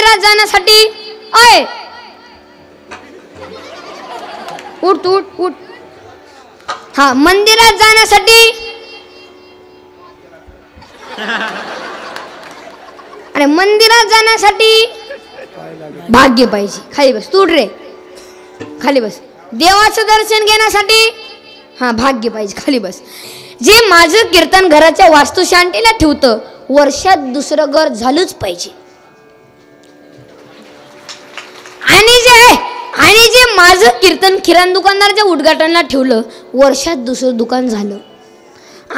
मंदिरात जाण्यासाठी अय उठ उठ उठ हा मंदिरात जाण्यासाठी अरे मंदिरात जाण्यासाठी भाग्य पाहिजे. खाली बस तू रे खाली बस. देवाचं दर्शन घेण्यासाठी हा भाग्य पाहिजे. खाली बस. जे माझं कीर्तन घराच्या वास्तुशांतीला ठेवतं वर्षात दुसरं घर झालंच पाहिजे. आणि जे माझं कीर्तन किराणा दुकानदाराच्या उद्घाटनाला ठेवलं वर्षात दुसरं दुकान झालं.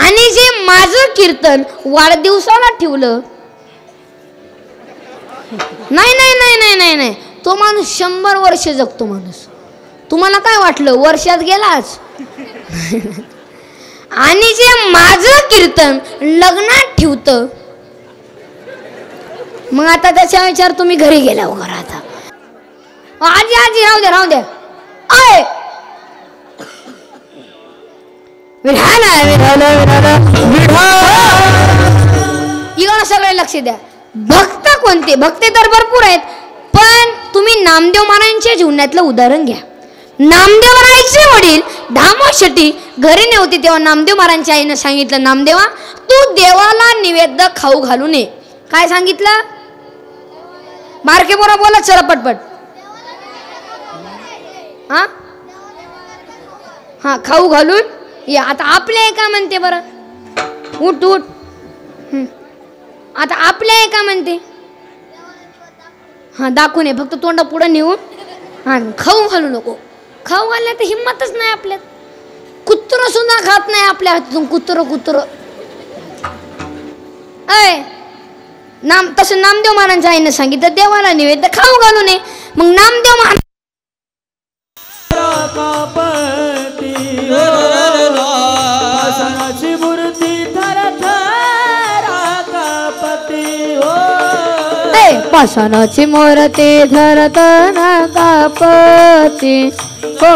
आणि जे माझं कीर्तन वाढदिवसाला ठेवलं नाही नाही नाही नाही नाही नाही तो माणूस 100 वर्ष जगतो माणूस. तुम्हाला काय वाटलं वर्षात गेलाच. आणि जे माझं कीर्तन लग्नात ठेवतं मग आता त्याचा विचार तुम्ही घरी गेला वगैरे. आता आजी आजी राहू द्या राहू द्या. अय इकडं सगळे लक्ष द्या. भक्त कोणते भक्ते तर भरपूर आहेत पण तुम्ही नामदेव महाराजांच्या जीवनातलं उदाहरण घ्या. नामदेव महाराजांचे वडील दामोदर शेट्टी घरी नव्हते तेव्हा नामदेव महाराजांच्या आईने सांगितलं नामदेवा तू देवाला निवेद्य खाऊ घालू नये. काय सांगितलं बारके बोरा बोला चला पटपट. हा हा खाऊ घालून या. आता आपले का म्हणते बरं उठ उठ. आता आपल्या का म्हणते हा दाखवून ये फक्त तोंड पुढं नेऊन हा खाऊ घालू नको. खाऊ घालण्यात तर हिंमतच नाही आपल्यात. कुत्र सुद्धा खात नाही आपल्या हातून कुत्र कुत्र. अय तसं नामदेव महाराजांच्या आईने सांगितलं देवाला निवेद्य खाऊ घालू नये. मग नामदेव महाराज पाषाणाची मूर्ती धरत नागापती हो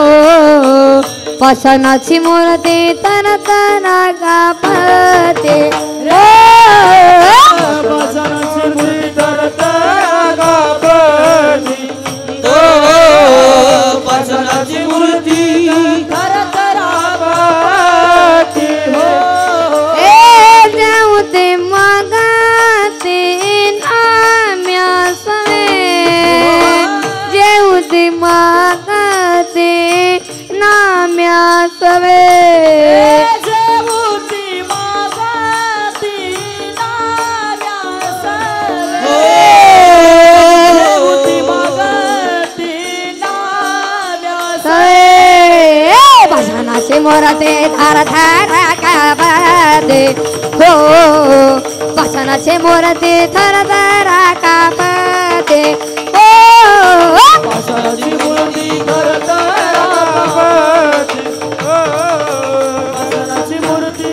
पाषाणाची मूर्ती धरत नागापती रे पाषाणाची मूर्ती धरत नागापती हो पाषाणाची मूर्ती धरत नागापती हो ए जाऊ ते मागाते मागते नाम्या सवे जेवूती मागती नाम्या सवे जेवूती मागती नाम्या सवे पाषाणाचे मोरते धार धार कापते हो पाषाणाचे मोरते धार धार कापते हो पाषाणाची मूर्ती धरत रागापती पाषाणाची मूर्ती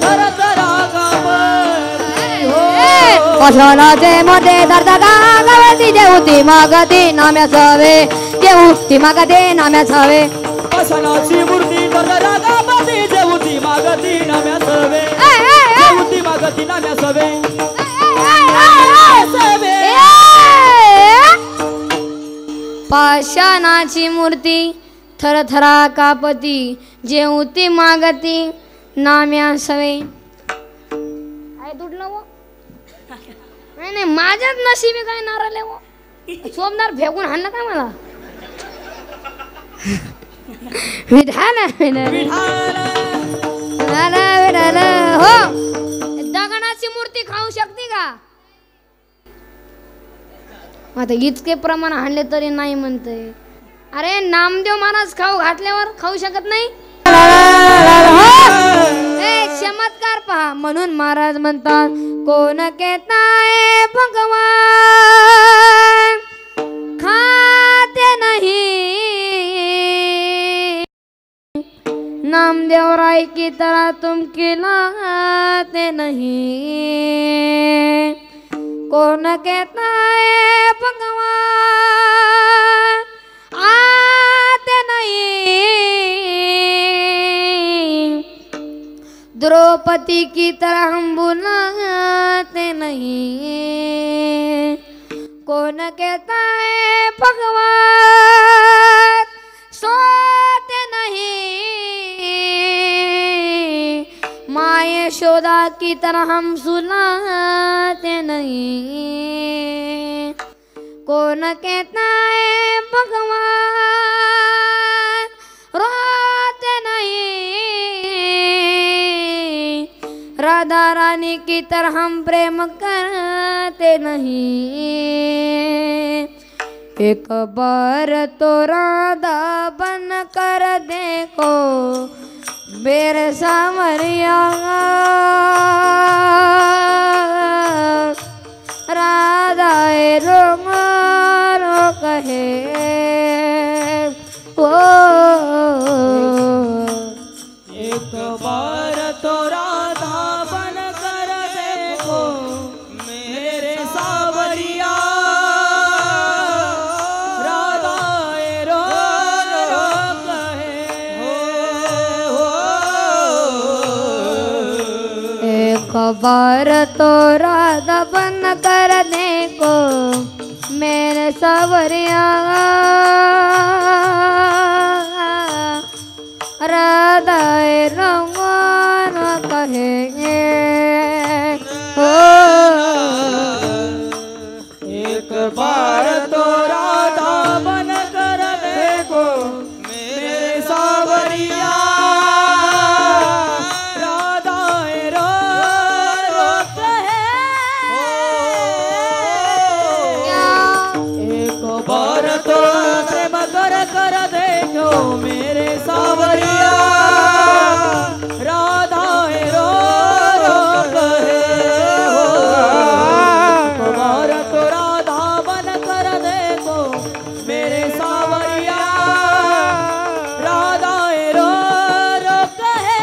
धरत रागापती हो पाषाणाचे मोरते धरत रागापती देवती मागती नाम्या सवे देवती मागती नाम्या सवे पाषाणाची मूर्ती धरत रागापती देवती मागती नाम्या सवे देवती मागती नाम्या सवे पाषाणाची मूर्ती थरथरा कापती जेवती मागती नाम्या सवे. काय तुटलं वो नाही नाही माझ्याच नशिबी काय नारळ वो सोमनार फेकून हाणलं काय मला. विधान हो दगडाची मूर्ती खाऊ शकते का. आता इतके प्रमाण आणले तरी नाही म्हणते. अरे नामदेव महाराज खाऊ घातल्यावर खाऊ शकत नाही. चमत्कार पहा म्हणून महाराज म्हणतात कोण कहताय भगवान खाते नहीं नामदेव राय की तरह तुम खिलाते नहीं. कौन कहता है भगवान आते नहीं द्रौपदी की तरह हम बुलाते नहीं. कौन कहता है भगवान सोते नहीं, माँ यशोदा की तरह हम सुलाते नहीं। कौन कहता है भगवान रोते नहीं, राधा रानी की तरह हम प्रेम करते नहीं। एक बार तो राधा बन कर देखो मेरे सावरिया, राधा रो कहे ओ। एक बार तो राधा बन कर देखो मेरे सावरिया, राधा रो कहे हो। एक बार तो राधा बन कर देखो मेरे सावरिया, राधा रंगन कहेंगे हो। एक बार तो राधा बन कर देखो मेरे सावरिया, राधा रो कहे हो। एक बार तो प्रेम कर देखो मेरे सावरिया, राधा रो कहे हो। एक बार तो राधा बन कर देखो मेरे सावरिया, राधा रो कहे।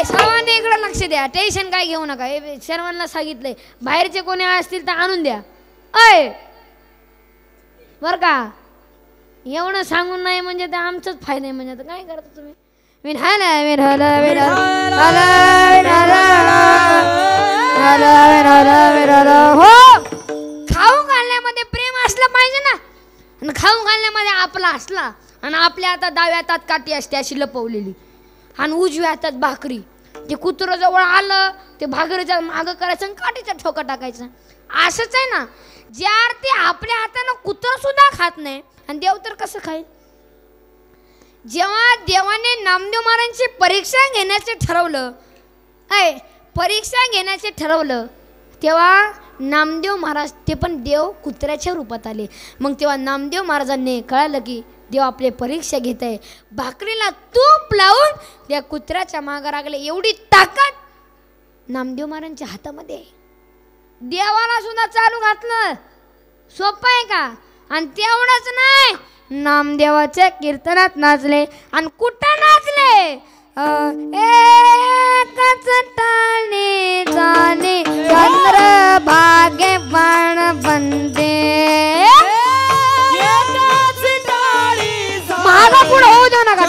सर्वांनी इकडे लक्ष द्या, टेन्शन काय घेऊ नका. हे सर्वांना सांगितलंय, बाहेरचे कोणी असतील तर आणून द्या. अय बर का, एवढं सांगून नाही म्हणजे ते आमचाच फायदा आहे. म्हणजे आता काय करता तुम्ही. विठाला विठाला विठाला विठाला हो. खाऊ घालण्यामध्ये प्रेम असलं पाहिजे ना, आणि खाऊ घालण्यामध्ये आपला असला, आणि आपल्या आता डाव्या हातात काठी असते अशी लपवलेली, आणि उजव्या हातात भाकरी. ते कुत्रं जवळ आलं ते भाकरीच्या मागं करायचं आणि काठीचा ठोका टाकायचं. असंच आहे ना, ज्या अर्थी आपल्या हातानं कुत्रं सुद्धा खात नाही आणि देव तर कसं खाईल. जेव्हा देवाने नामदेव महाराजांची परीक्षा घेण्याचे ठरवलं, परीक्षा घेण्याचे ठरवलं, तेव्हा नामदेव महाराज ते पण देव कुत्र्याच्या रूपात आले. मग तेव्हा नामदेव महाराजांनी कळालं की देव आपले परीक्षा घेत आहे. भाकरीला तूप लावून त्या कुत्र्याच्या मागं लागले. एवढी ताकद नामदेव महाराजांच्या हातामध्ये आहे. देवाला सुद्धा चालू घातलं, सोपं आहे का. आणि तेवढंच नाही, नामदेवाच्या कीर्तनात नाचले. आणि कुठं नाचले, एकच टाळी झाली चंद्र भागे बाण बंदे. महागा पुढे होऊ देऊ नका.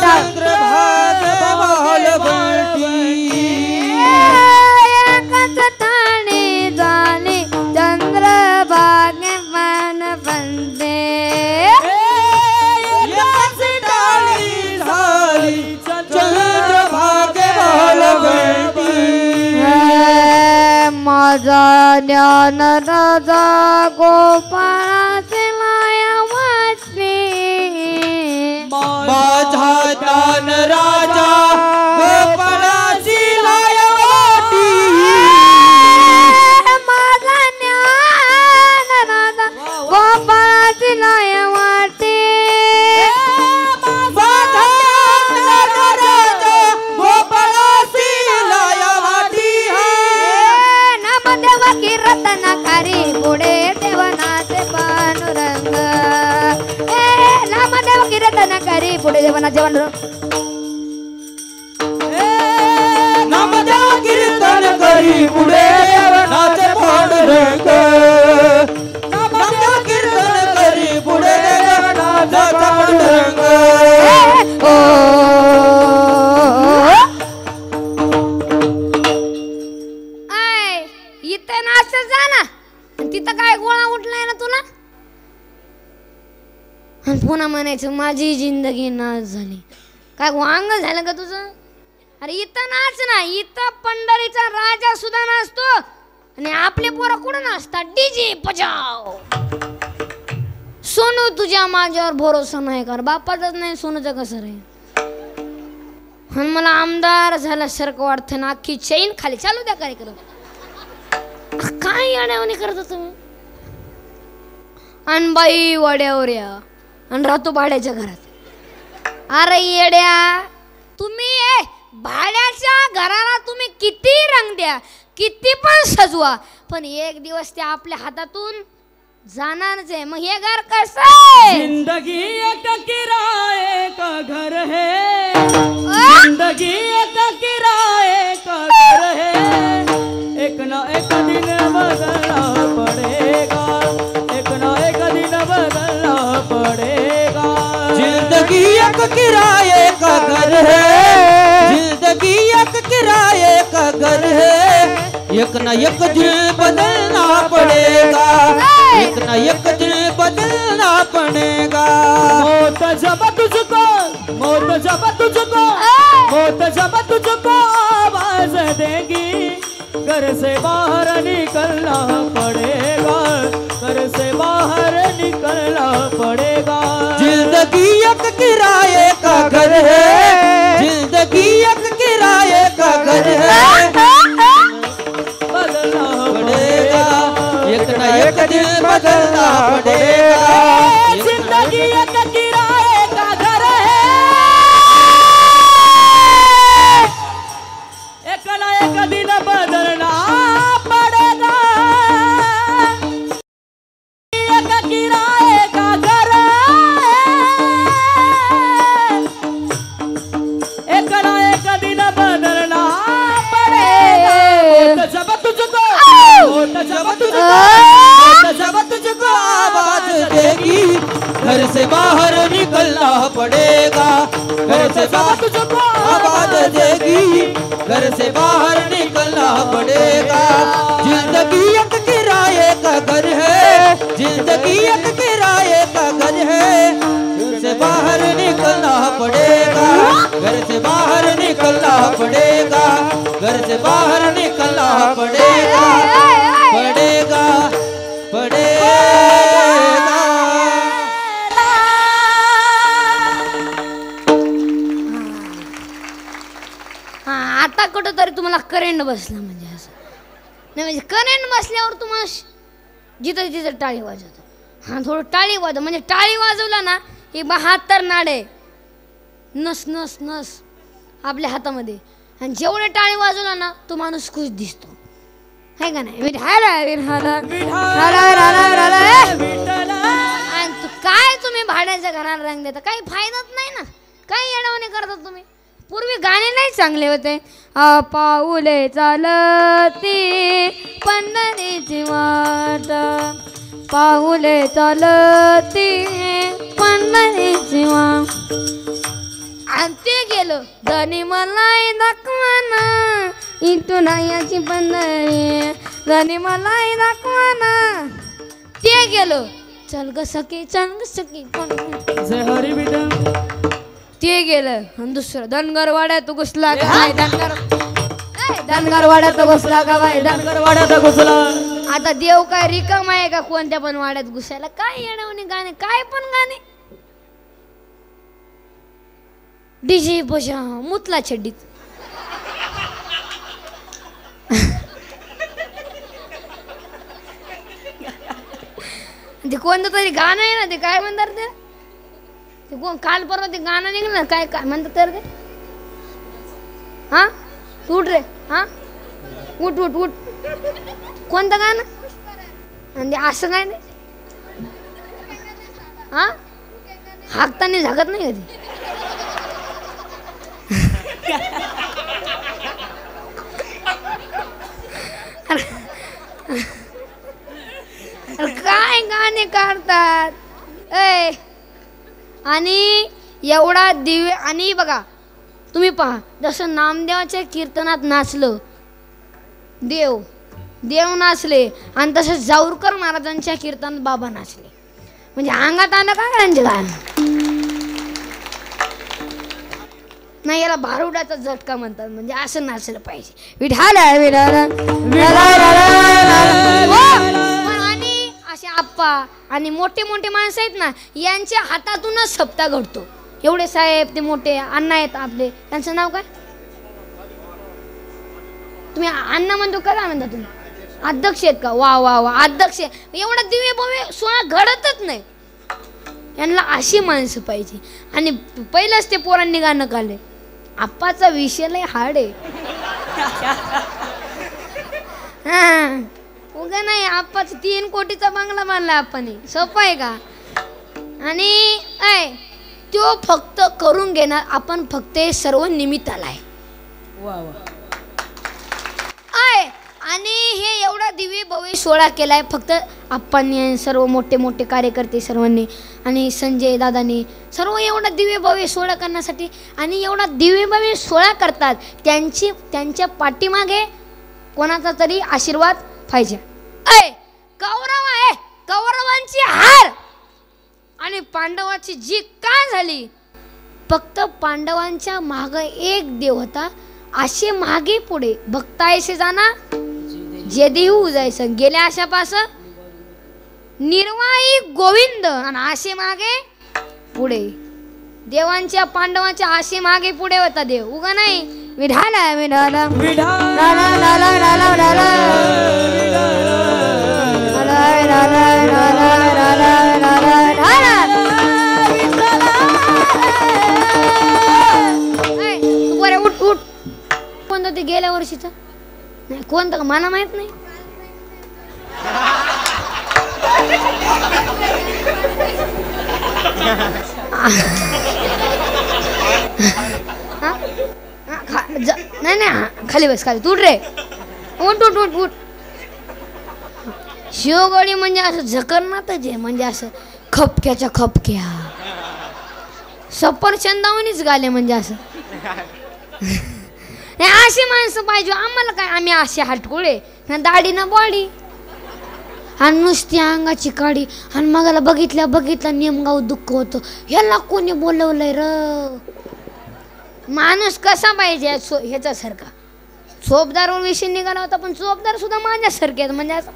एकच टाळी झाली चंद्र भागे बाण बंदे. माझा ज्ञान राजा गोपाळाचे माया वाचली. माझा ज्ञान राजा गोपाळाची माया वाटी. माझा ज्ञान राजा गोपाळाची माया वाटी. रत्नाकारी पुढे देवनाचे पांडुरंग. नामदेव की रत्नाकारी पुढे देवनाचे पांडुरंग. नामदेव कीर्तन करी पुढे देवनाचे पांडुरंग. नामदेव कीर्तन करी पुढे देवनाचे पांडुरंग. आणि पुन्हा म्हणायचं माझी जिंदगी नाच झाली. काय वांग झालं का तुझं? अरे इथं नाच ना, इथं पंढरीचा राजा सुद्धा नाचतो आणि आपले पोरं कुठं नाचतात? डीजे बजाव. सोनू तुझ्या माझ्यावर भरोसा नाही कर, बापाचाच नाही सोनूचं कसं रे. आणि मला आमदार झाल्यासारखं वाटतं ना, अख्खी चैन खाली. चालू द्या कार्यक्रम. काय अडवणी करता तुम्ही? अनबाई वड्यावर या आणि राहतो भाड्याच्या घरात. अरे येड्या, तुम्ही भाड्याच्या घराला तुम्ही किती रंग द्या, किती पण सजवा, पण एक दिवस ते आपल्या हातातून जाणारच आहे. मग हे घर कसं आहे? जिंदगी एक किराए का घर है, जिंदगी एक किराए का घर है, एक ना एक दिन बदलना पड़ेगा, एक ना एक दिन बदलना पड़ेगा. जिंदगी एक किराए का घर है, जिंदगी एक किराए का घर है, एक ना एक दिन बदलना पड़ेगा, एक ना एक दिन बदलना पड़ेगा. मौत जब तुझको, मौत जब तुझको, मौत जब तुझको आवाज देगी, घर से बाहर निकलना पड़ेगा, घर से बाहर निकलना पड़ेगा. जिंदगी एक किराए का घर है, जिंदगी एक किराए का घर है, बदलना पड़ेगा, एक ना एक दिन बदलना पड़ेगा. जिंदगी एक किराए का घर है, एक ना एक दिन बदलना पड़ेगा. एक किराए का घर है, एक ना एक दिन बदलना पड़ेगा. जब तुझको, जब तुझको, जब तुझको आवाज देगी, घर से बाहर निकलना पड़ेगा, घर से बाहर तुझको आवाज देगी, घर से बाहर निकलना पड़ेगा. जिंदगी एक किराए का घर है, जिंदगी एक किराए का घर है, घर से बाहर निकलना पड़ेगा, घर से बाहर निकलना पड़ेगा, घर से बाहर निकलना पड़ेगा, पड़ेगा, पड़ेगा. आता कुठं तरी तुम्हाला करंट बसला म्हणजे असं नाही. म्हणजे करंट बसल्यावर तुम्हाला जिथं जिथं टाळी वाजवतो. हां थोडं टाळी वाजव, म्हणजे टाळी वाजवला ना की 72 नाडे नस नस नस आपल्या हातामध्ये. आणि जेवढे टाळी वाजवला ना तो माणूस खुश दिसतो, है का नाही? आणि काय तुम्ही भाड्याच्या घराला रंग देता? काही फायदाच नाही ना. काही येणं करतात तुम्ही. पूर्वी गाणे नाही चांगले होते. पाऊले चालती पंढरीची वाट, पाऊले चालती पंढरीची वाट. आणि ते गेलं धनी मलाई दाखवाना, इथून याची पंढरी धनी मलाई दाखवाना. ते गेलं चल ग सखी, चल ग सखी, हरी बेटा. ते गेलं. आणि दुसरं धनगरवाड्यात घुसला का बाय धनगर, धनगरवाड्यात घुसला का बाय धनगरवाड्यात घुसला. आता देव काय रिकाम आहे का कोणत्या पण वाड्यात घुसायला? काय येणं गाणे, काय पण गाणे. डीजे बजा मुतला छड्डीत. ते कोणतं तरी गाणं आहे ना, ते काय म्हणतात ते कोण काल परवा ते गाणं निघलं काय काय म्हणतात तर ते. हा उठ रे, हा उठ उठ उठ. कोणतं गाणं? आणि ते असं काय नाही. हा हाकताना झाकत नाही कधी. काय गाणे काढतात ए. आणि एवढा दिव्य. आणि बघा तुम्ही पहा, जसं नामदेवाच्या कीर्तनात नाचलं देव नाचले, आणि तसं जाऊरकर महाराजांच्या कीर्तनात बाबा नाचले. म्हणजे अंगात आलं का करायचं काय नाही, याला भारुडाचा झटका म्हणतात. म्हणजे असं नाचलं पाहिजे. विठाल आणि असे आप्पा आणि मोठे मोठे माणसं आहेत ना, यांच्या हातातूनच सप्ताह घडतो. एवढे साहेब ते मोठे अण्णा आहेत आपले, त्यांचं नाव काय? तुम्ही अण्णा म्हणतो का, काय म्हणता तुम्ही? अध्यक्ष आहेत का? वा वा वा, अध्यक्ष. एवढा दिवे भव्य सोहळा घडतच नाही. यांना अशी माणसं पाहिजे. आणि पहिलंच ते पोरांनी गाणं काढले, आप्पाचा विषय लय हार्ड आहे. हा उगा नाही, आप्पाचा 3 कोटीचा बंगला बांधला आप्पाने, सोपं आहे का? आणि तो फक्त करून घेणार, आपण फक्त सर्व निमित्ताला आहे. वा वा. आणि हे एवढा दिव्य भव्य सोहळा केलाय फक्त आप्पांनी, सर्व मोठे मोठे कार्यकर्ते सर्वांनी, आणि संजय दादांनी, सर्व एवढा दिव्य भव्य सोहळा करण्यासाठी. आणि एवढा दिव्य भव्य सोहळा करतात, त्यांच्या पाठीमागे कोणाचा तरी आशीर्वाद पाहिजे. कौरव आहे, कौरवांची हार आणि पांडवाची जी का झाली. फक्त पांडवांच्या माग एक देव होता, असे मागे पुढे भक्तायसे जाना जे देऊ जायचं. गेल्या आशापास निर्वाही गोविंद, आणि आशे मागे पुढे देवांच्या पांडवांच्या आशे मागे पुढे होता देव, उगा नाही. विढाला विढाला उठ उठ. कोणतं ते गेल्या वर्षीचं नाही, कोणतं का मला माहित नाही. नाही नाही, खाली बस, खाली तू उठ रे, उठ उठ उठ उठ. शिवगडी म्हणजे असं झकरनातच आहे, म्हणजे असं खपक्याच्या खपक्या सफरचंदावणीच गाले, म्हणजे असं. असे माणसं पाहिजे आम्हाला. काय आम्ही असे हटकुळे ना, दाढी ना बॉडी, आणि नुसती अंगाची काडी. आणि मगाला बघितल्या नेमगाव दुःख होतं, ह्याला कोणी बोलवलंय र. माणूस कसा पाहिजे ह्याच्यासारखा. चोपदार विषय निघाला होता, पण चोपदार सुद्धा माझ्यासारखे आहेत, म्हणजे असं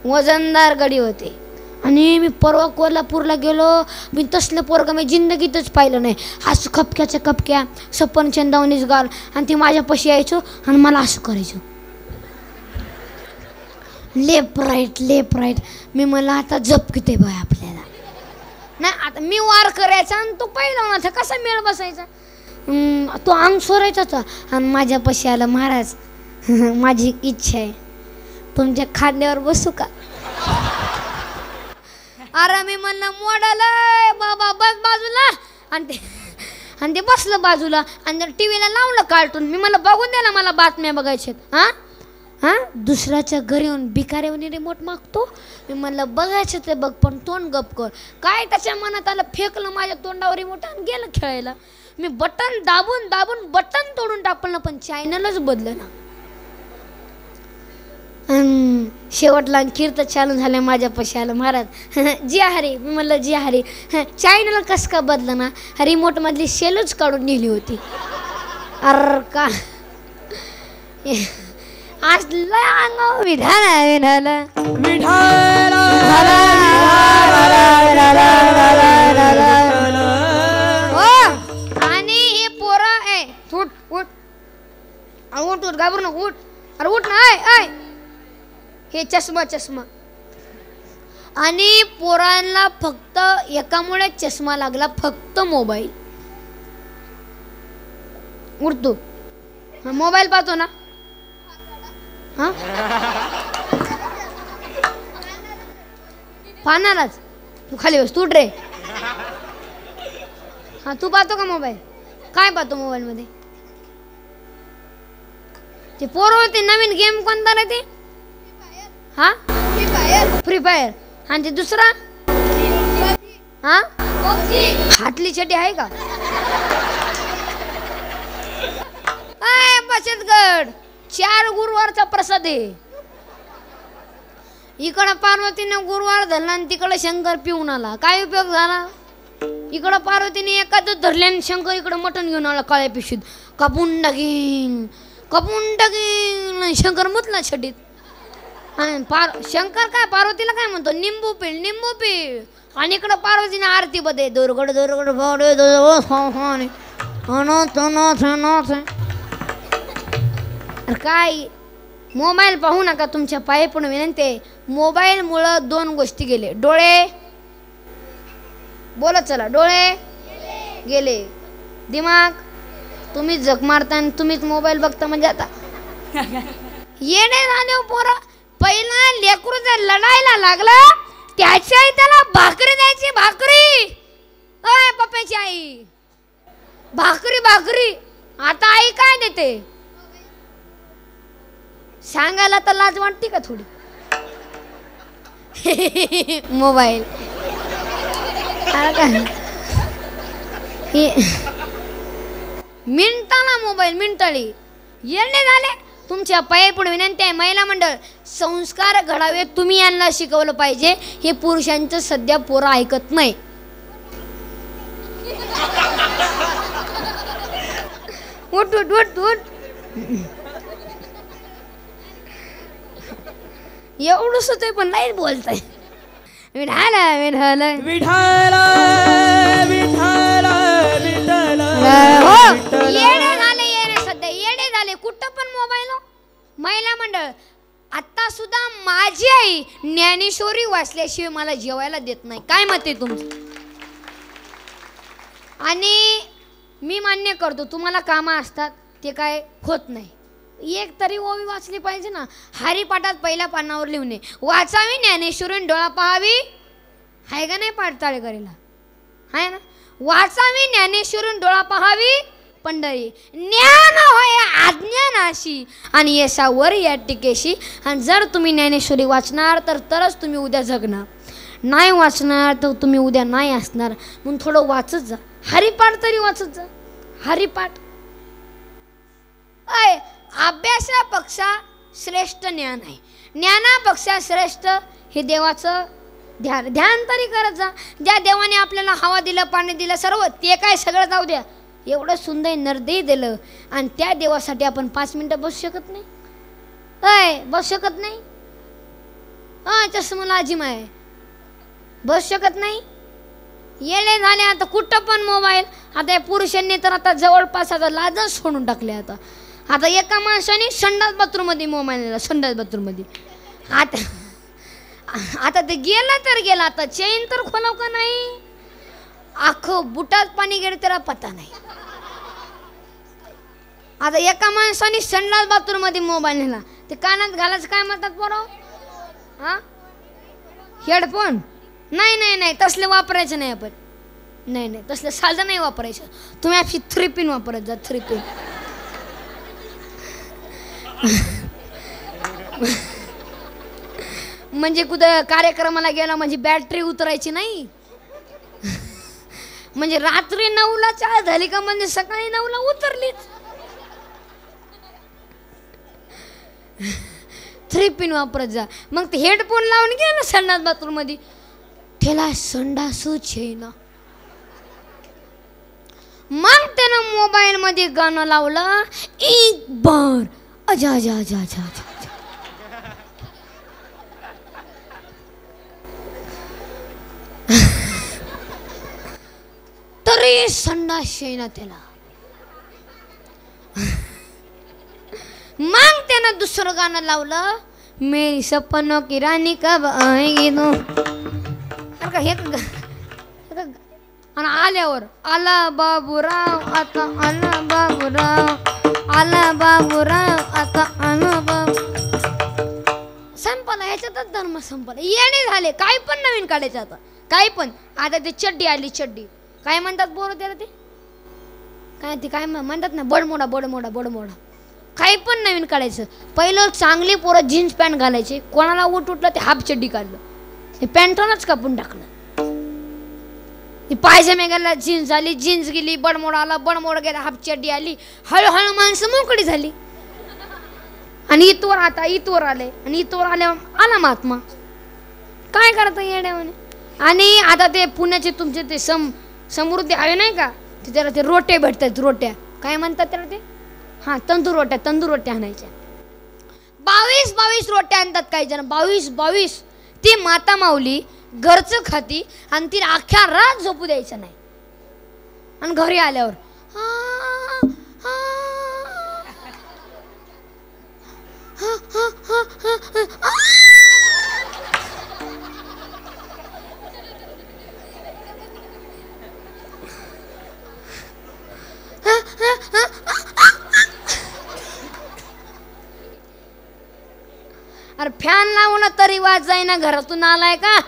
वजनदार गडी होते. आणि मी परवा कोल्हापूरला गेलो, मी तसलं पोरगा मी जिंदगीतच पाहिलं नाही. असं खपक्याच्या खपक्या सफरचंदावणीच गाल, आणि ते माझ्यापाशी यायचो आणि मला असं करायचो, लेफ्ट राईट. मी मला आता झपकिते बाय आपल्याला नाही. आता मी वार करायचा आणि तो पहिला माझा कसा मेळ बसायचा. तो अंग सोरायचा आणि माझ्यापाशी आला, महाराज माझी इच्छा आहे तुमच्या खांद्यावर बसू का. अरे मी म्हणलं मॉडल बाबा बस बाजूला, आणि ते बसलं बाजूला, आणि टी व्हीला लावलं कार्टून. मी म्हणलं बघून द्या ना, मला बातम्या बघायच्यात. हां दुसऱ्याच्या घरी येऊन भिकाऱ्यावर रिमोट मागतो. मी म्हणलं बघायचं ते बघ, पण तोंड गप कर. काय त्याच्या मनात आलं, फेकलं माझ्या तोंडावर रिमोट आणि गेलं खेळायला. मी बटन दाबून दाबून बटन तोडून टाकलं, पण चॅनलच बदलं ना. शेवटला कीर्तन चालू झालं, माझ्यापाशी आलं, महाराज जी हरी. मी म्हणलं जी हरी. चॅनल कसं का बदलं ना, रिमोट मधली शेलच काढून नेली होती. अर का आज लय अंगावर विढाला आणि हे पोरं उठ उठ उठ उठ, घाबरू नको, उठ. अरे उठ ना. हे चष्मा आणि पोरांना फक्त एकामुळे चष्मा लागला, फक्त मोबाईल. उठतो मोबाईल पाहतो ना. हा पाहणारच तू, खाली बस, तू उठ रे. हा तू पाहतो का मोबाईल? काय पाहतो मोबाईल मध्ये? ते पोरं होते नवीन गेम कोणता रे ते? हा फ्री फायर. आणि ते दुसरा हा हातली छटी आहे का? बचत गट 4 गुरुवारचा प्रसाद आहे. इकडं पार्वतीने गुरुवार धरला आणि तिकडं शंकर पिऊन आला. काय उपयोग झाला? इकडं पार्वतीने एखादं धरले आणि शंकर इकडं मटण घेऊन आला काळ्या पिशवीत. कापून टाकीन शंकर मुतला छडीत. आणि शंकर काय पार्वतीला काय म्हणतो, निंबू पिळ निंबू पिळ. आणि इकडं पार्वतीने आरती बदे दोरगड दोरगड काय. मोबाईल पाहू नका, तुमच्या पायी पण विनंती. मोबाईलमुळं 2 गोष्टी गेले. डोळे, बोलत चला, डोळे गेले. दिमाग, तुम्ही जग मारता आणि तुम्हीच मोबाईल बघता म्हणजे आता येणे झाले पोरा. पहिला लेकरू जर लढायला लागला त्याची आई त्याला भाकरी द्यायची. भाकरी, अय पप्पाची आई, भाकरी भाकरी. आता आई काय देते सांगायला तर लाज वाटते का थोडी? मोबाईल मिनिटाला मोबाईल, मिनिटाळी येणे झाले. तुमच्या पाया पुढे विनंती आहे, महिला मंडळ संस्कार घडावे तुम्ही यांना शिकवलं पाहिजे. हे पुरुषांचं सध्या पोरं ऐकत नाही. उठ उठ उठ उठ. एवढंच होतंय पण नाही बोलताय. विठाल विठाल विठाल विठाल विठाल. येडे झाले, येडे सध्या येडे झाले. कुठं पण मोबाईल. महिला मंडळ आता सुद्धा माझी आई ज्ञानेश्वरी वाचल्याशिवाय मला जेवायला देत नाही. काय मत आहे तुमचं? आणि मी मान्य करतो तुम्हाला कामं असतात ते काय होत नाही. एक तरी ओवी वाचली पाहिजे ना. हरिपाठात पहिल्या पानावर लिहून वाचावी ज्ञानेश्वरी डोळा पाहावी. हाय का नाही पाठताळे करेला? हाय ना. वाचावी ज्ञानेश्वरी डोळा पाहावी पंढरी. ज्ञान होय अज्ञानाशी आणि यशावर या टिकेशी. आणि जर तुम्ही ज्ञानेश्वरी वाचणार तर तरच तुम्ही उद्या जगणार. नाही वाचणार तर तुम्ही उद्या नाही असणार. म्हणून थोडं वाचत जा. हरिपाठ तरी वाचत जा. हरिपाठ. अय अभ्यासापेक्षा श्रेष्ठ ज्ञान आहे. ज्ञानापेक्षा श्रेष्ठ हे देवाचं ध्यान. ध्यान तरी करत जा. ज्या देवाने आपल्याला हवा दिलं, पाणी दिलं, सर्व ते काय सगळं जाऊ द्या. एवढं सुंदर नरदेह दिलं आणि त्या देवासाठी आपण 5 मिनिटं बसू शकत नाही? अय बसू शकत नाही? चष्मा लाजिम आहे. बसू शकत नाही. येले झाले आता कुठं पण मोबाईल. आता या पुरुषांनी तर आता जवळपास आता लाजच सोडून टाकले. आता एका माणसाने संडास बाथरूम मध्ये मोबाईल नेला. संडास बाथरूम मध्ये आता ते गेला तर गेला. आता चेन तर खोलाव का नाही? अख्खं बुटात पाणी गेले त्याला पता नाही. आता एका माणसाने संडास बाथरूम मध्ये मोबाईल नेला. ते कानात घालायचं काय म्हणतात बरं? हा, हेडफोन? नाही नाही नाही, तसले वापरायचं नाही आपण. नाही नाही, तसलं साधं नाही वापरायचं. तुम्ही आपली 3 पिन वापरत जा. 3 पिन. म्हणजे कुठं कार्यक्रमाला गेला म्हणजे बॅटरी उतरायची नाही. म्हणजे रात्री 9ला चार्ज झाली का म्हणजे सकाळी 9ला उतरलीच. 3 पिन वापरत जा. मग ते हेडफोन लावून गेला संडास बाथरूम मध्ये. त्याला संडासच येईना. मग त्यानं मोबाईल मध्ये गाणं लावलं. एक बार अजा अजा अजा अजा अजा. तरी संडास येईना त्याला. मग त्यानं दुसरं गाणं लावलं. मेरी सपनों की रानी कब आएगी तू. आणि आल्यावर आला बाबूराव आता आला बाबूराव आला बाबूराव आता आला बाबू. संपला. ह्याच्यातच धर्म संपला. येणे झाले. काय पण नवीन काढायचं आता. काय पण. आता ते चड्डी आली. चड्डी काय म्हणतात बोर त्याला? ते काय ते काय म्हणतात ना, बडमोडा बडमोडा बडमोडा. काही पण नवीन काढायचं. पहिलं चांगली पोरं जीन्स पॅन्ट घालायचे. कोणाला उठलं ते हाफ चड्डी काढलं. ते पॅन्टनच कापून टाकलं. पायजामे गेला, जीन्स झाली. जीन्स गेली, बडमोड आला. बडमोड गेला, हाफ चड्डी आली. हळूहळू माणसं मोकळी झाली. आणि इथवर आता इथवर आले. आणि इथवर आल्या आला महात्मा. काय करता येड्या म्हणे. आणि आता ते पुण्याचे तुमचे ते समृद्धी आहे नाही का, ते त्याला ते रोटे भेटतात, रोट्या काय म्हणतात त्याला ते, हां तंदूर रोट्या आणायच्या. 22 रोट्या आणतात काही जण, 22. ती माता माऊली घरचं खाती आणि तिला अख्ख्या रात झोपू द्यायचं नाही. आणि घरी आल्यावर अरे फॅन लावून तरी वाज जाईना, घरातून आलाय का.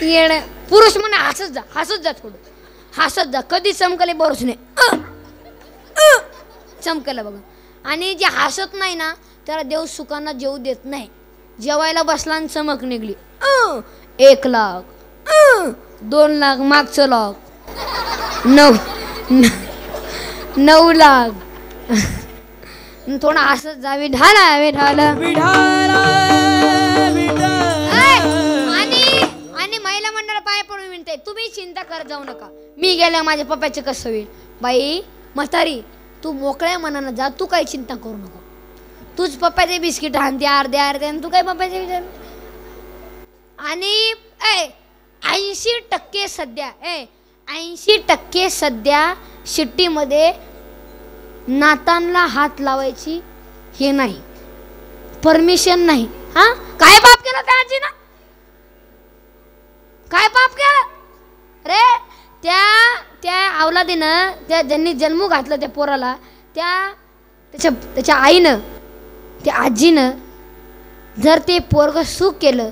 येणे पुरुष म्हणे हसत जा थोडं, हसत जा, कधी चमकले बरोच नाही, चमकलं बघा. आणि जे हसत नाही ना त्याला देव सुखांना जेवू देत नाही. जेवायला बसला आणि चमक निघली, 1 लाख 2 लाख मागचं लाख 9 लाख. थोडा हसत जा, विठाला. आणि महिला मंडळ पाय पडून विनते, तुम्ही चिंता करत जाऊ नका, मी गेल्या माझ्या पप्पाचे कसं होईल. बाई म्हातारी तू मोकळ्या मनानं जा, तू काही चिंता करू नको. तूच पप्पाचे बिस्किट आणते अर्धे आणि तू काय पप्पाचे विचार. आणि 80% सध्या शिट्टीमध्ये नातांना हात लावायची हे नाही, परमिशन नाही. हा काय पाप केलं त्या आजीनं, काय पाप केलं रे. त्या अवलादीनं, त्या ज्यांनी जन्म घातलं त्या पोराला, त्याच्या आईनं, त्या आजीनं जर ते पोरग सुख केलं,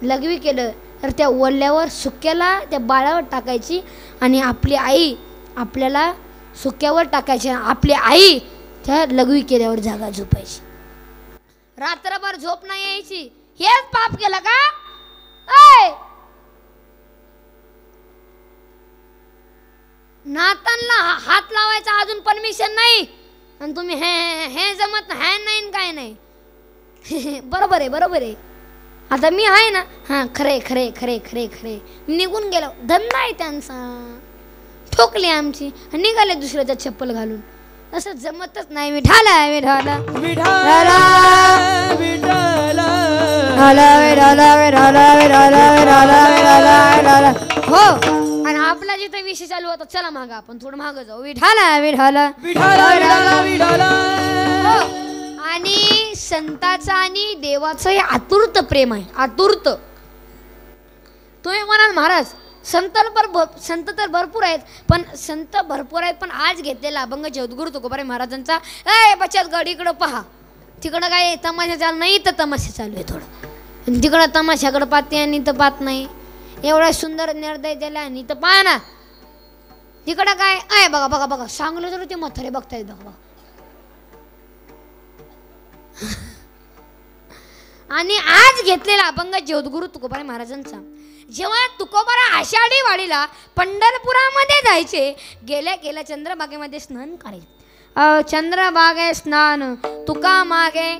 लघवी केलं, तर त्या ओल्यावर सुक्याला त्या बाळावर टाकायची आणि आपली आई आपल्याला सुक्यावर टाकायची. आपली आई त्या लघवी केल्यावर जागा झोपायची, रात्रभर झोप नाही यायची. हेच पाप केलं का. नातांना हात लावायचा अजून परमिशन नाही आणि तुम्ही हे जमत नाही काय नाही. बरोबर आहे. आता मी आहे ना, हां खरे निघून गेलो, धंदा आहे त्यांचा, ठोकली आमची, निघाले दुसऱ्याच्या चप्पल घालून. असं जमतच नाही. विठाला हो. आणि आपला जिथे विषय चालू होता, चला मागं आपण थोडं मागं जाऊ. विठाला आणि संताचा आणि देवाचं हे आतुरत प्रेम आहे, आतुरत. तुम्ही म्हणाल महाराज संत तर भरपूर आहेत, पण आज घेतलेला अभंग जगद्गुरु तुकोबाराय महाराजांचा, बचत गड इकडं पहा, तिकडं काय तमाशा चालू नाही, तर तमाशा चालू आहे थोडं, तिकडं तमाशाकडं पाहते आणि इथं पाहत नाही. एवढा सुंदर निर्दय दिला आणि इथं पहा ना, तिकडं काय बघा सांगलं तर ते म्हातारे बघतायत बघा. आणि आज घेतलेला अभंग जगद्गुरु तुकोबाराय महाराजांचा. जेव्हा तुकोबाराय आषाढी वाडीला पंढरपुरामध्ये जायचे, गेल्या चंद्रभागेमध्ये स्नान करायचे. चंद्रभागे स्नान तुका मागे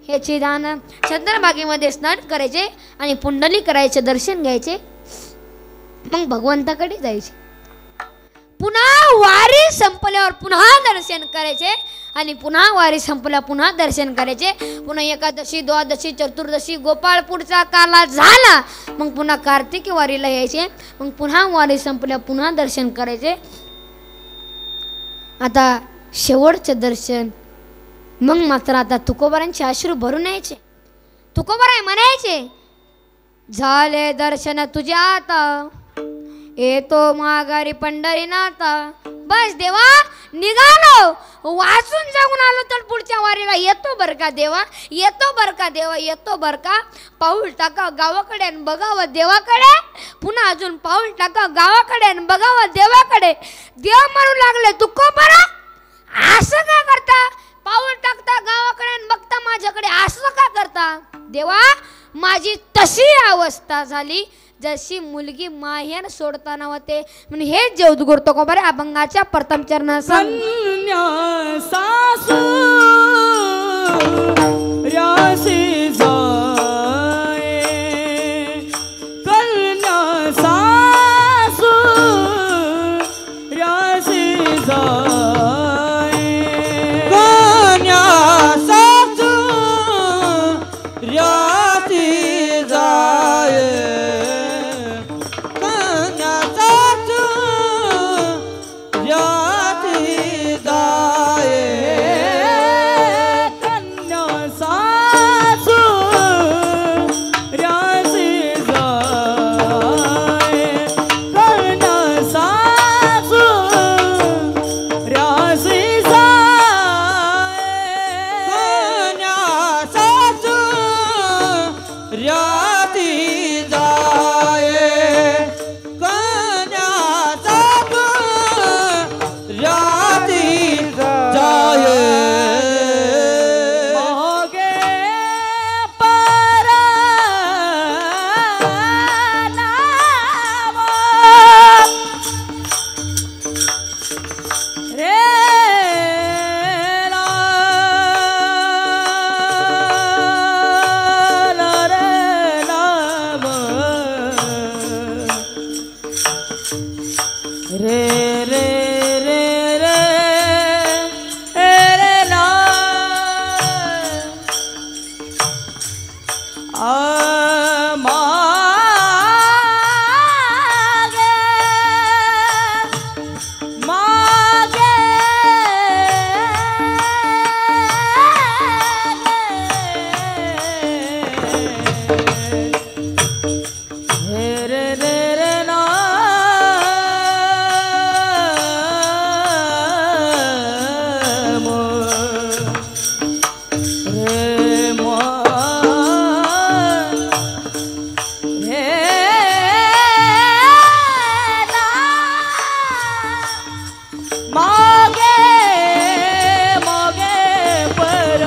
ह्याची दान. चंद्रभागेमध्ये स्नान करायचे आणि पुंडली करायचे, दर्शन घ्यायचे, मग भगवंताकडे जायचे. पुन्हा वारी संपल्यावर पुन्हा दर्शन करायचे आणि पुन्हा वारी संपल्यावर पुन्हा दर्शन करायचे. पुन्हा एकादशी, द्वादशी, चतुर्दशी, गोपाळपूरचा काला झाला, मग पुन्हा कार्तिकी वारीला यायचे, मग पुन्हा वारी संपल्यावर पुन्हा दर्शन करायचे. आता शेवटचं दर्शन, मग मात्र आता तुकोबारांचे अश्रू भरून यायचे. तुकोबाराय म्हणायचे, झाले दर्शन तुझ्या आता, येतो माघारी पंढरीनाथा. बस देवा निघालो, वाचून जाऊन आलो तर पुढच्या वारीला येतो बर का देवा, येतो बर का. पाऊल टाका गावाकडे आणि बघावं देवाकडे, पुन्हा अजून पाऊल टाका गावाकडे आणि बघावं देवाकडे. देव म्हणू लागले तुकोबारा, असं का करता, पाऊल टाकता गावाकडे आणि बघता माझ्याकडे, असं का करता. देवा माझी तशी अवस्था झाली, जशी मुलगी माहेर सोडताना होते म्हणून हे जेवद करतो का बरे अभंगाच्या प्रथम चरणात कन्या सासू रासी जाए कन्या सासू रासी जाए कन्या सासू रासी जाए कन्या सासू रासी जाए कन्या सासू रासी जाए कन्या सासू रासी जाए कन्या सासू रासी जाए कन्या सासू रासी जाए मागे परनामा रे ला ला रे नाम रे रे रे रे रे ला मागे मागे रे रे रे नाम रे मा रे ना मागे मागे पर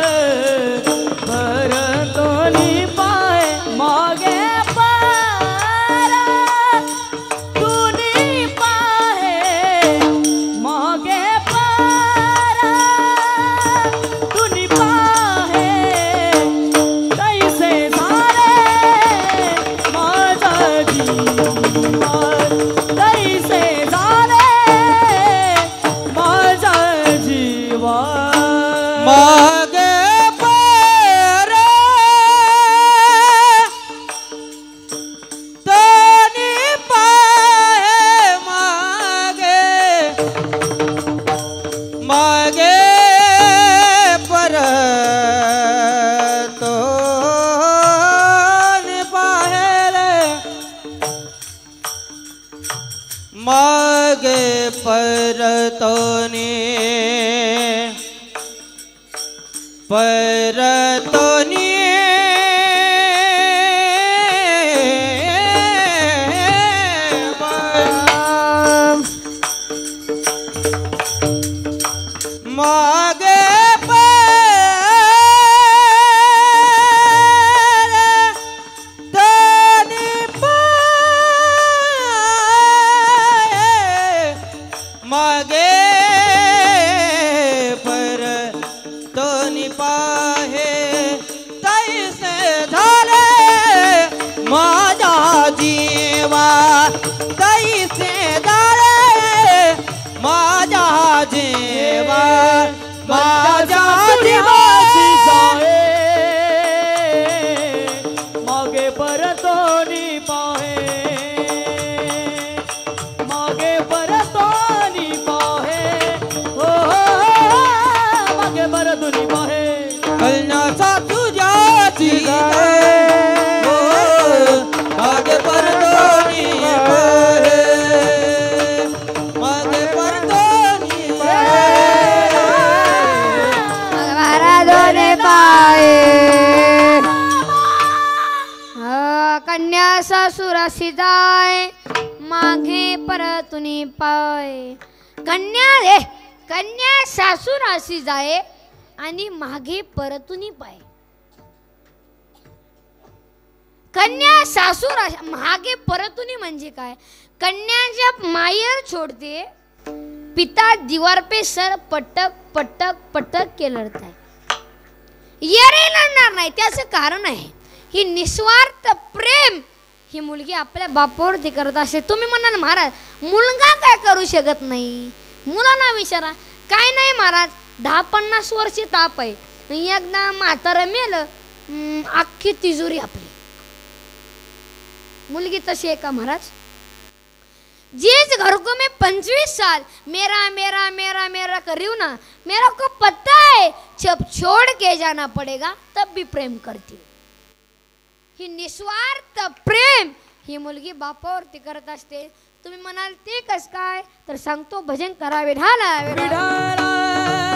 तो नहीं पाए मागे पर तू नहीं पाए मागे पर तू नहीं पाए कैसे सारे माझा जीवा कैसे सारे माझा जीवा मागे पर तनी पाए मागे मागे पर तो पाहे रे मागे पर तो मागे तनी पाए मागे पर तो निपाहे तैसे धरे माझा जीवा तैसे धरे माझा जीवा माझा जीवा मागे पर तो नहीं पाए मागे पर तो नहीं पाए हो मागे पर तो नहीं पाए कन्या सासू जाती जाए मागे पर तो नहीं पाए मागे पर तो नहीं पाए कन्या सासुराशी जाय मागे परतुनी पाय कन्या सासुराशी जाय आणि मागे परतुनी पाय कन्या सासूर मागे परतुनी म्हणजे काय? कन्या जब मायर छोड़ते पिता दीवार पे सर पटक पटक पटक के लढताय. येरे लढणार नाही. त्याचं कारण आहे ही निस्वार्थ प्रेम ही मुलगी आपल्या बापावरती करत असते. तुम्ही म्हणाल महाराज मुलगा काय करू शकत नाही? मुलांना विचारा. काय नाही महाराज, 10-50 वर्ष ताप आहे, एकदा म्हातारं मेलं अख्खी तिजोरी आपली. मुलगी तशी आहे का महाराज? जिस घर को मैं 25 साल मेरा मेरा मेरा मेरा करूँ ना, मेरा को पता है जब छोड़ के जाना पड़ेगा तब भी प्रेम करती. ही निस्वार्थ प्रेम ही मुलगी बापावरती करत असते. तुम्ही म्हणाल ते कस काय? तर सांगतो, भजन करा विठाला विठाला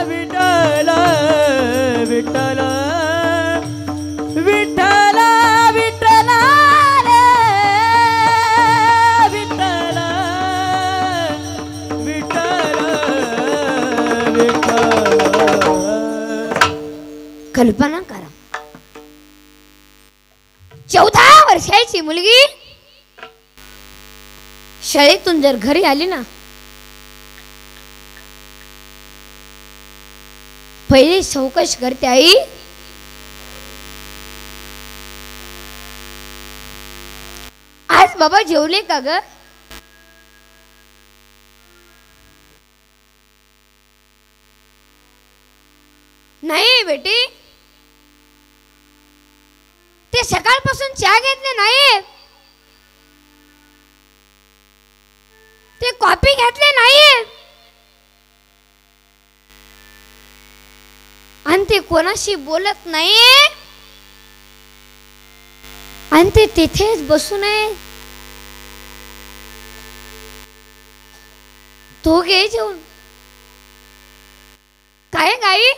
विठ्ठल विठ्ठल विठ्ठला विठ्ठला रे विठ्ठल विठ्ठल विठ्ठल. कल्पना करा, 14 वर्षाची मुलगी शाळेतून जर घरी आली ना, पहिली चौकश करते, आई आज बाबा जेवले का ग? नाही बेटी, ते सकाळपासून चहा घेतले नाही, ते कॉफी घेतले नाही, आणि ते कोणाशी बोलत नाही, आणि ते तिथेच बसून आहे. तो घे जेवून. काय गाई,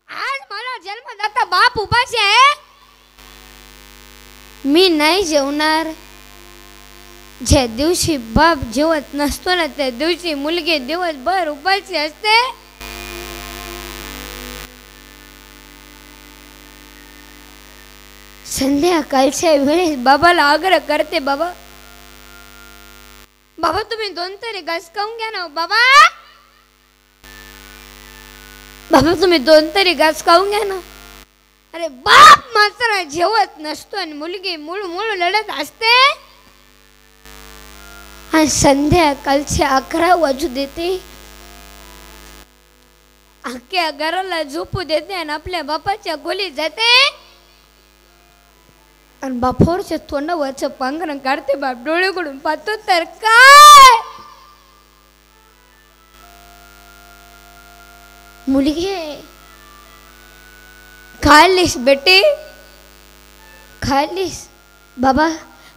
आज मला जन्मदाता बाप उपाशी आहे, मी नाही जेवणार. ज्या दिवशी बाप जेवत नसतो ना, त्या दिवशी मुलगी दिवसभर उपाशी असते. संध्याकाळच्या वेळेस बाबाला आग्रह करते, बाबा बाबा तुम्ही 2 तरी घास खाऊन घ्या ना. बाबा बाबा तुम्ही 2 तरी घास खाऊन घ्या ना. अरे बाप मात्र जेवत नसतो आणि मुलगी मुळ मुळ लढत असते. आणि संध्याकाळचे 11 वाजू देते, अख्ख्या घराला झोपू देते आणि आपल्या बापाच्या खोलीत जाते आणि बापावरच्या तोंडावरचं पांघरण काढते. बाप डोळे उघडून पाहतो तर काय मुलगी आहे. खालीस बेटे, खालीस. बाबा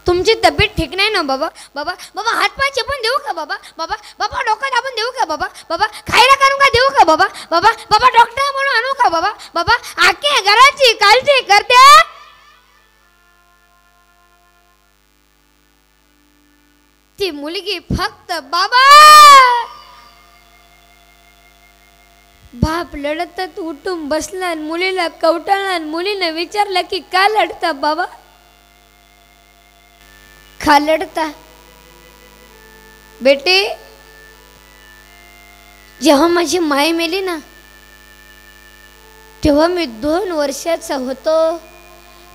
तुमची तब्येत ठीक नाही ना बाबा? बाबा बाबा हात पाय चेपून देऊ का बाबा? बाबा बाबा डोकं दाबून देऊ का बाबा? बाबा खायला करून का देऊ का बाबा? बाबा बाबा डॉक्टर म्हणून आणू का बाबा? बाबा आख्या घराची काळजी करते. ती मुलगी फक्त बाबा. बाप लढतच उठून बसला आणि मुलीला कवटाळला आणि मुलीने विचारलं की का लढता बाबा? का लढता? बेटे जेव्हा माझी माय मेली ना, तेव्हा मी 2 वर्षाचा होतो.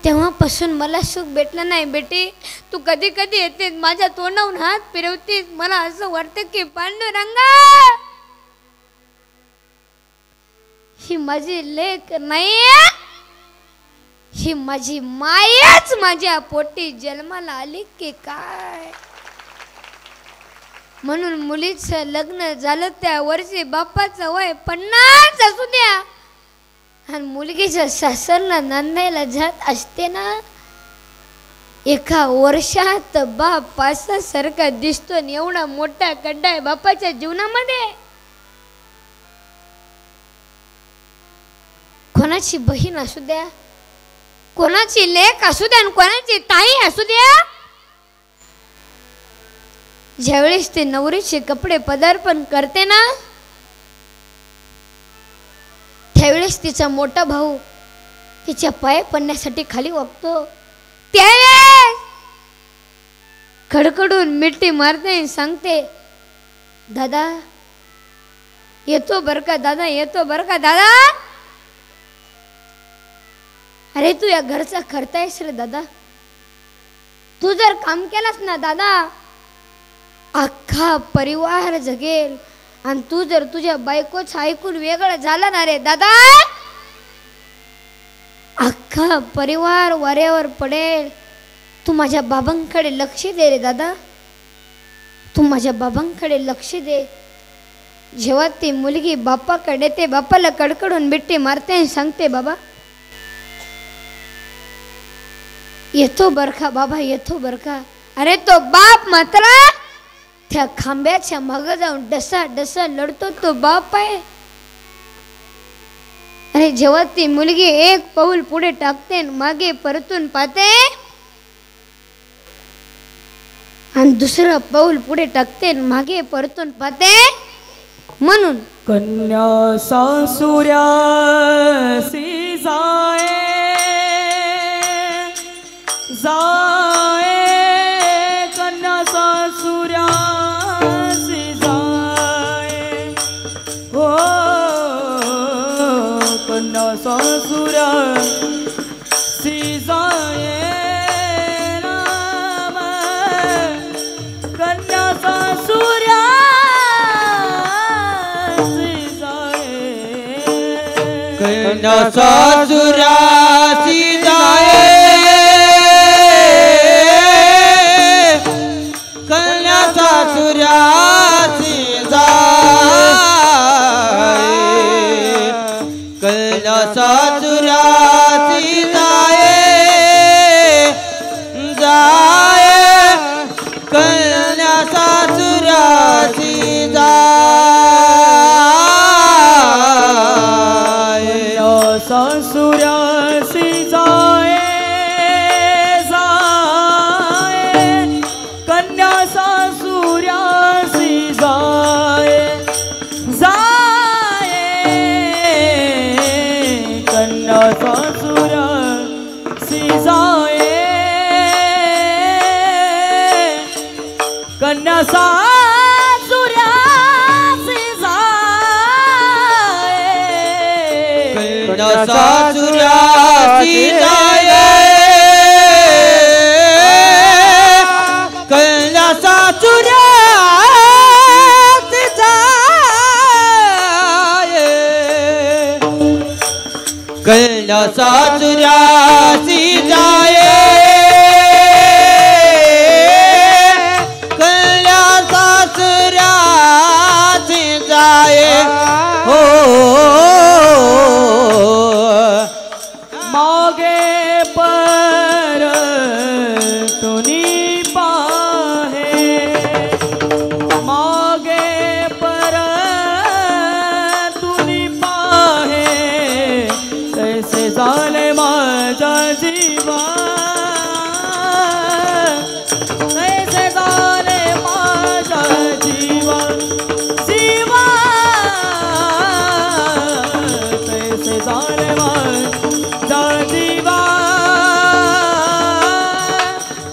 तेव्हापासून मला सुख भेटलं नाही. बेटी तू कधी कधी येते माझ्या तोंडावून हात फिरवतेस, मला असं वाटतं की पांडुरंगा ही माझी लेक नाही, ही माझी मायच माझ्या पोटी जन्माला आली की काय? म्हणून मुलीचं लग्न झालं त्या वर्षी बापाचं वय 50 असू द्या आणि मुलगीच्या सासरला नांदायला जात असते ना, एका वर्षात बाप पासासारखा दिसतो आणि एवढा मोठा खड्डा आहे बापाच्या जीवनामध्ये. कोणाची बहीण असू द्या, कोणाची लेक असू द्या, कोणाची ताई असू द्या, ज्यावेळेस ते नवरीचे कपडे पदार्पण करते ना, त्यावेळेस तिचा मोठा भाऊ तिच्या पाय पडण्यासाठी खाली वागतो त्यावेळेस खडखडून मिठी मारते आणि सांगते, दादा येतो बर का दादा, येतो बर का दादा. अरे तू या घरचा करतायस रे दादा. तू जर काम केलास ना दादा अख्खा परिवार जगेल. आणि तू जर तुझ्या बायकोच ऐकून वेगळं झालं ना रे दादा अख्खा परिवार वाऱ्यावर पडेल. तू माझ्या बाबांकडे लक्ष दे रे दादा, तू माझ्या बाबांकडे लक्ष दे. जेव्हा ती मुलगी बापाकडे ते बापाला कडकडून बिट्टी मारते आणि सांगते, बाबा येतो बरखा बाबा, येतो बरखा. अरे तो बाप मात्र त्या खांब्याच्या मागे जाऊन डसा डसा लढतो. तो बाप आहे. अरे जेव्हा ती मुलगी एक पाऊल पुढे टाकते मागे परतून पाहते आणि दुसरं पाऊल पुढे टाकते मागे परतून पाहते. म्हणून कन्या सासुऱ्यासी जाए जाए, कन्या सासुऱ्यासी जाए. हो कन्या सासुऱ्यासी जाए राम, कन्या सासुऱ्यासी जाए. कन्या सासुऱ्यासी जाए, कन्या सासुऱ्यासी जाए, कन्या सासुऱ्यासी जाए जाए, कन्या सासुऱ्यासी जाए. सासुऱ्यासी जाए जाए, कन्या सासुऱ्यासी जाए जाए, कन्या सासुऱ्यासी जाए, कन्या सासुऱ्यासी जाए, कन्या सासुऱ्यासी जाए, कन्या सासुऱ्यासी जाए, कन्या सासुऱ्यासी जाए, कन्या सासुऱ्यासी जाए. हो मागे पर तुनी पाहे, मागे पर तुनी पाहे, कैसे झाले माझा जीवा, कैसे झाले माझा जीवा जीवा, कैसे झाले माझा जीवा,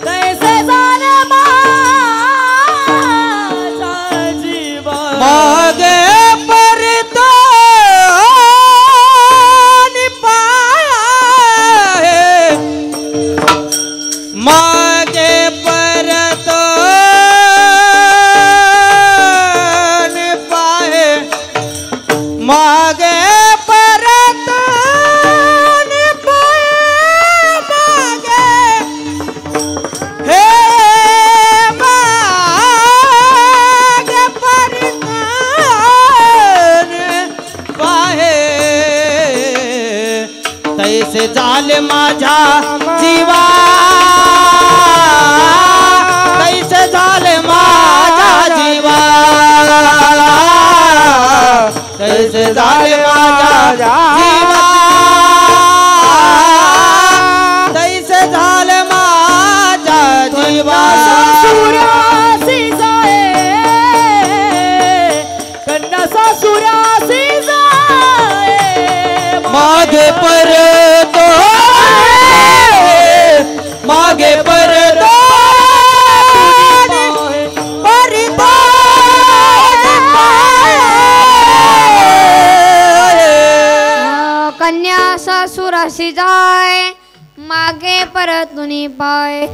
कैसे झाले माझा जीवा. मागे परतो निपाहे, मागे परतो निपाहे, मागे परतो निपाहे, मागे हे मागे परतो निपाहे. तैसे झाले माझ्या जीवा, तैसे झाले माझ्या जीवा, तैसे झाले माझ्या जीवा, तैसे झाले माझ्या जीवा. सासुऱ्यासी जाए, कन्या सासुऱ्यासी जाए, मागे परतो मागे परतो कन्या सासूराशी जाय मागे परतुनी पाय.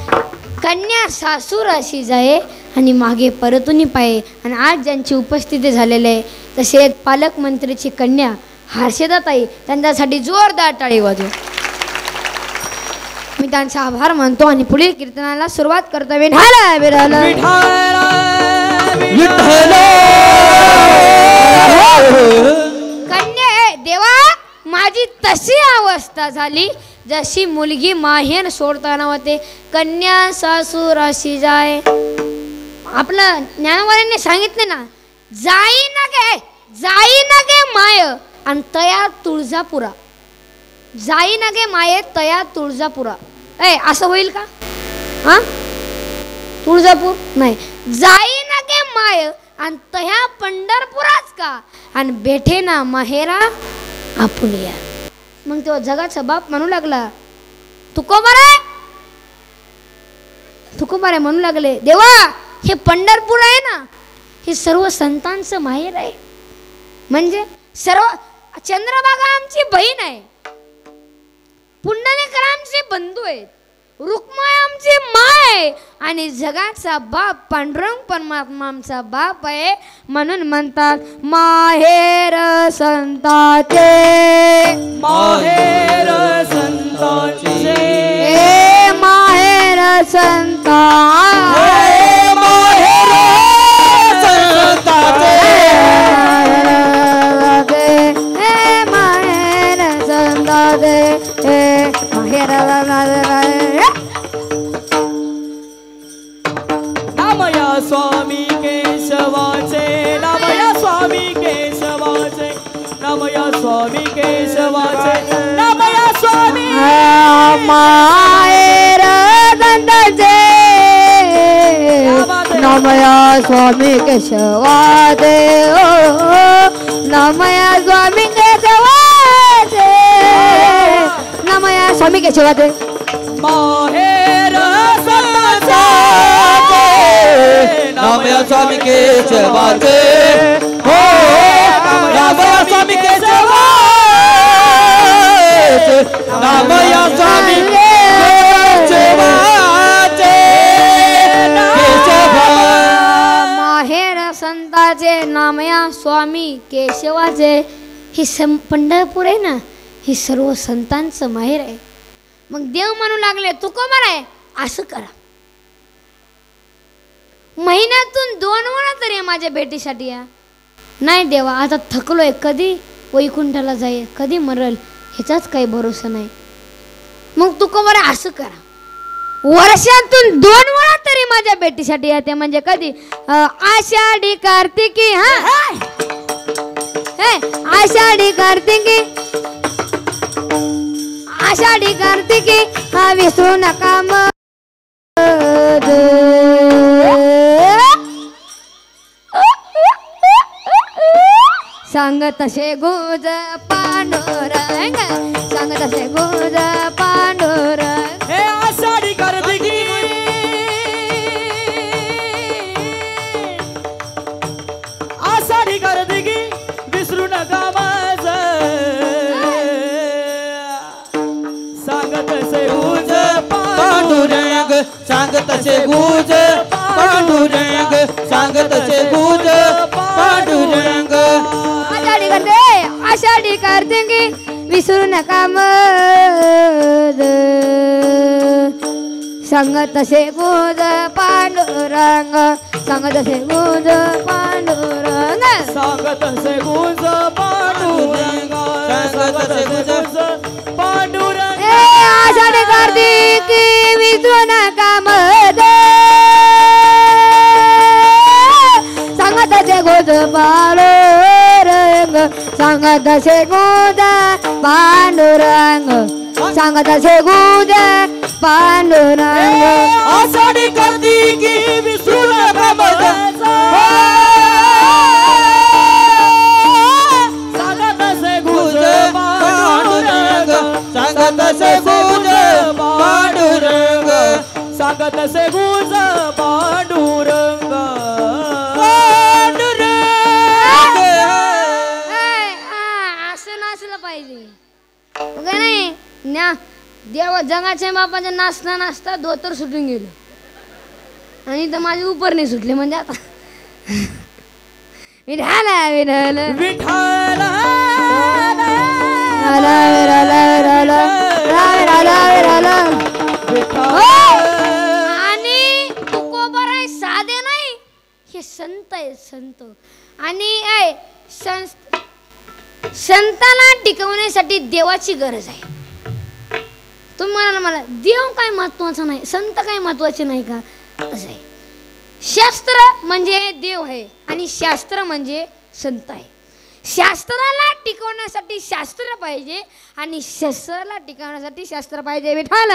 कन्या सासूराशी जाय आणि मागे परतुनी पाय. आणि आज ज्यांची उपस्थिती झालेली आहे तसेच पालकमंत्रीची कन्या हर्षदाताई, त्यांच्यासाठी जोरदार टाळी वाजव. मी त्यांचा आभार मानतो आणि पुढील कीर्तनाला सुरुवात करतो. विठाला विराला कन्या देवा, माझी तशी अवस्था झाली जशी मुलगी माहेर सोडताना होते. कन्या सासूराशी जाय. आपलं ज्ञानवाल्यांनी सांगितले ना, जाई ना गे माय आणि तया तुळजापुरा. जाई ना गे माये तया तुळजापुरा. असं होईल का? हा, तुळजापूर नाही, जाई ना गे माय आणि तया पंढरपुराच का, आणि बेठे ना माहेरा आपण या. मग तो जगाचा बाप म्हणू लागला, तुकोबारे म्हणू लागले, देवा हे पंढरपूर आहे ना, हे सर्व संतांचं माहेर आहे. म्हणजे सर्व चंद्रभागा आमची बहीण आहे, पुंडलिकर आमचे बंधू आहेत, रुक्माई आमची माय आहे, आणि जगाचा बाप पांडुरंग परमात्मा आमचा बाप आहे. म्हणून म्हणतात माहेर संताचे, माहेर संताचे, माहेर संता, माहेर संताचे, माहेर संताचे, माहेर नामया स्वामी केशवाचे, नामया स्वामी केशवाचे, नामया स्वामी केशवाचे, नामया स्वामी माहेर संताचे, नामया स्वामी केशवाचे, नामया स्वामी केशवाचे, नामया स्वामी केशवाचे. माहेर संताचे, नामया स्वामी केशवाचे, हो नामया स्वामी केशवाचे, नामया स्वामी केशवाचे, केशवा. माहेर संताचे, नामया स्वामी केशवाचे. हे पंढरपूर आहे ना, हे सर्व संतांचं माहेर आहे. मग देव म्हणू लागले, तुकोबार आहे असं करा, महिन्यातून 2 वेळा तरी माझ्या भेटीसाठी या. नाही देवा, आता थकलोय, कधी वैकुंठाला जाईल, कधी मरल ह्याचाच काही भरोसा नाही. मग तुकोबार आहे असं करा, वर्षातून 2 वेळा तरी माझ्या भेटीसाठी या. ते म्हणजे कधी? आषाढी कार्तिकी. हा, आषाढी कार्तिकी, आषाढी कार्तिकी, हा विसरू नका मग. सांग तसे गुज पांडुरंग, सांग तसे गुज पांडुरंग. हे आषाढी कार्तिकी, आषाढी कार्तिकी विसरू नका माझं. सांगत से गुज पांडुरंग, सांगत से गुज पांडुरंग, सांगत से गुज पांडुरंग. आषाढी करते, आषाढी कार्तिकी विसरू नका मग. सांगत से गुज पांडुरंग, सांगत से गुज पांडुरंग, सांगत से गुज पांडुरंग, सांगत से गुज पांडुरंग. आषाढी कार्तिकी विसरू नका मग. सांगत से गुज पांडुरंग, सांगत से गुज पांडुरंग, सांगत से गुज पांडुरंग. आषाढी कार्तिकी विसरू नका माझा. सांगत से गुज पांडुरंग, सांगत से गुज पांडुरंग. तसे गुज पांडुरंग असं नाचलं पाहिजे का नाही न्या देवा जगाच्या बापाच्या नाचता नाचता धोतर सुटून गेलो आणि तर माझे उपर नाही सुटले म्हणजे आता विठाला विठाला विठाला आणि तुकोबर आहे साधे नाही हे संत आहे संत आणि संताला टिकवण्यासाठी देवाची गरज आहे. तुम्ही म्हणाल मला देव काय महत्वाचा नाही संत काय महत्वाचे नाही का असं आहे. शास्त्र म्हणजे देव आहे आणि शास्त्र म्हणजे संत आहे. शास्त्राला टिकवण्यासाठी शास्त्र पाहिजे आणि शस्त्राला टिकवण्यासाठी शास्त्र पाहिजे. विठाल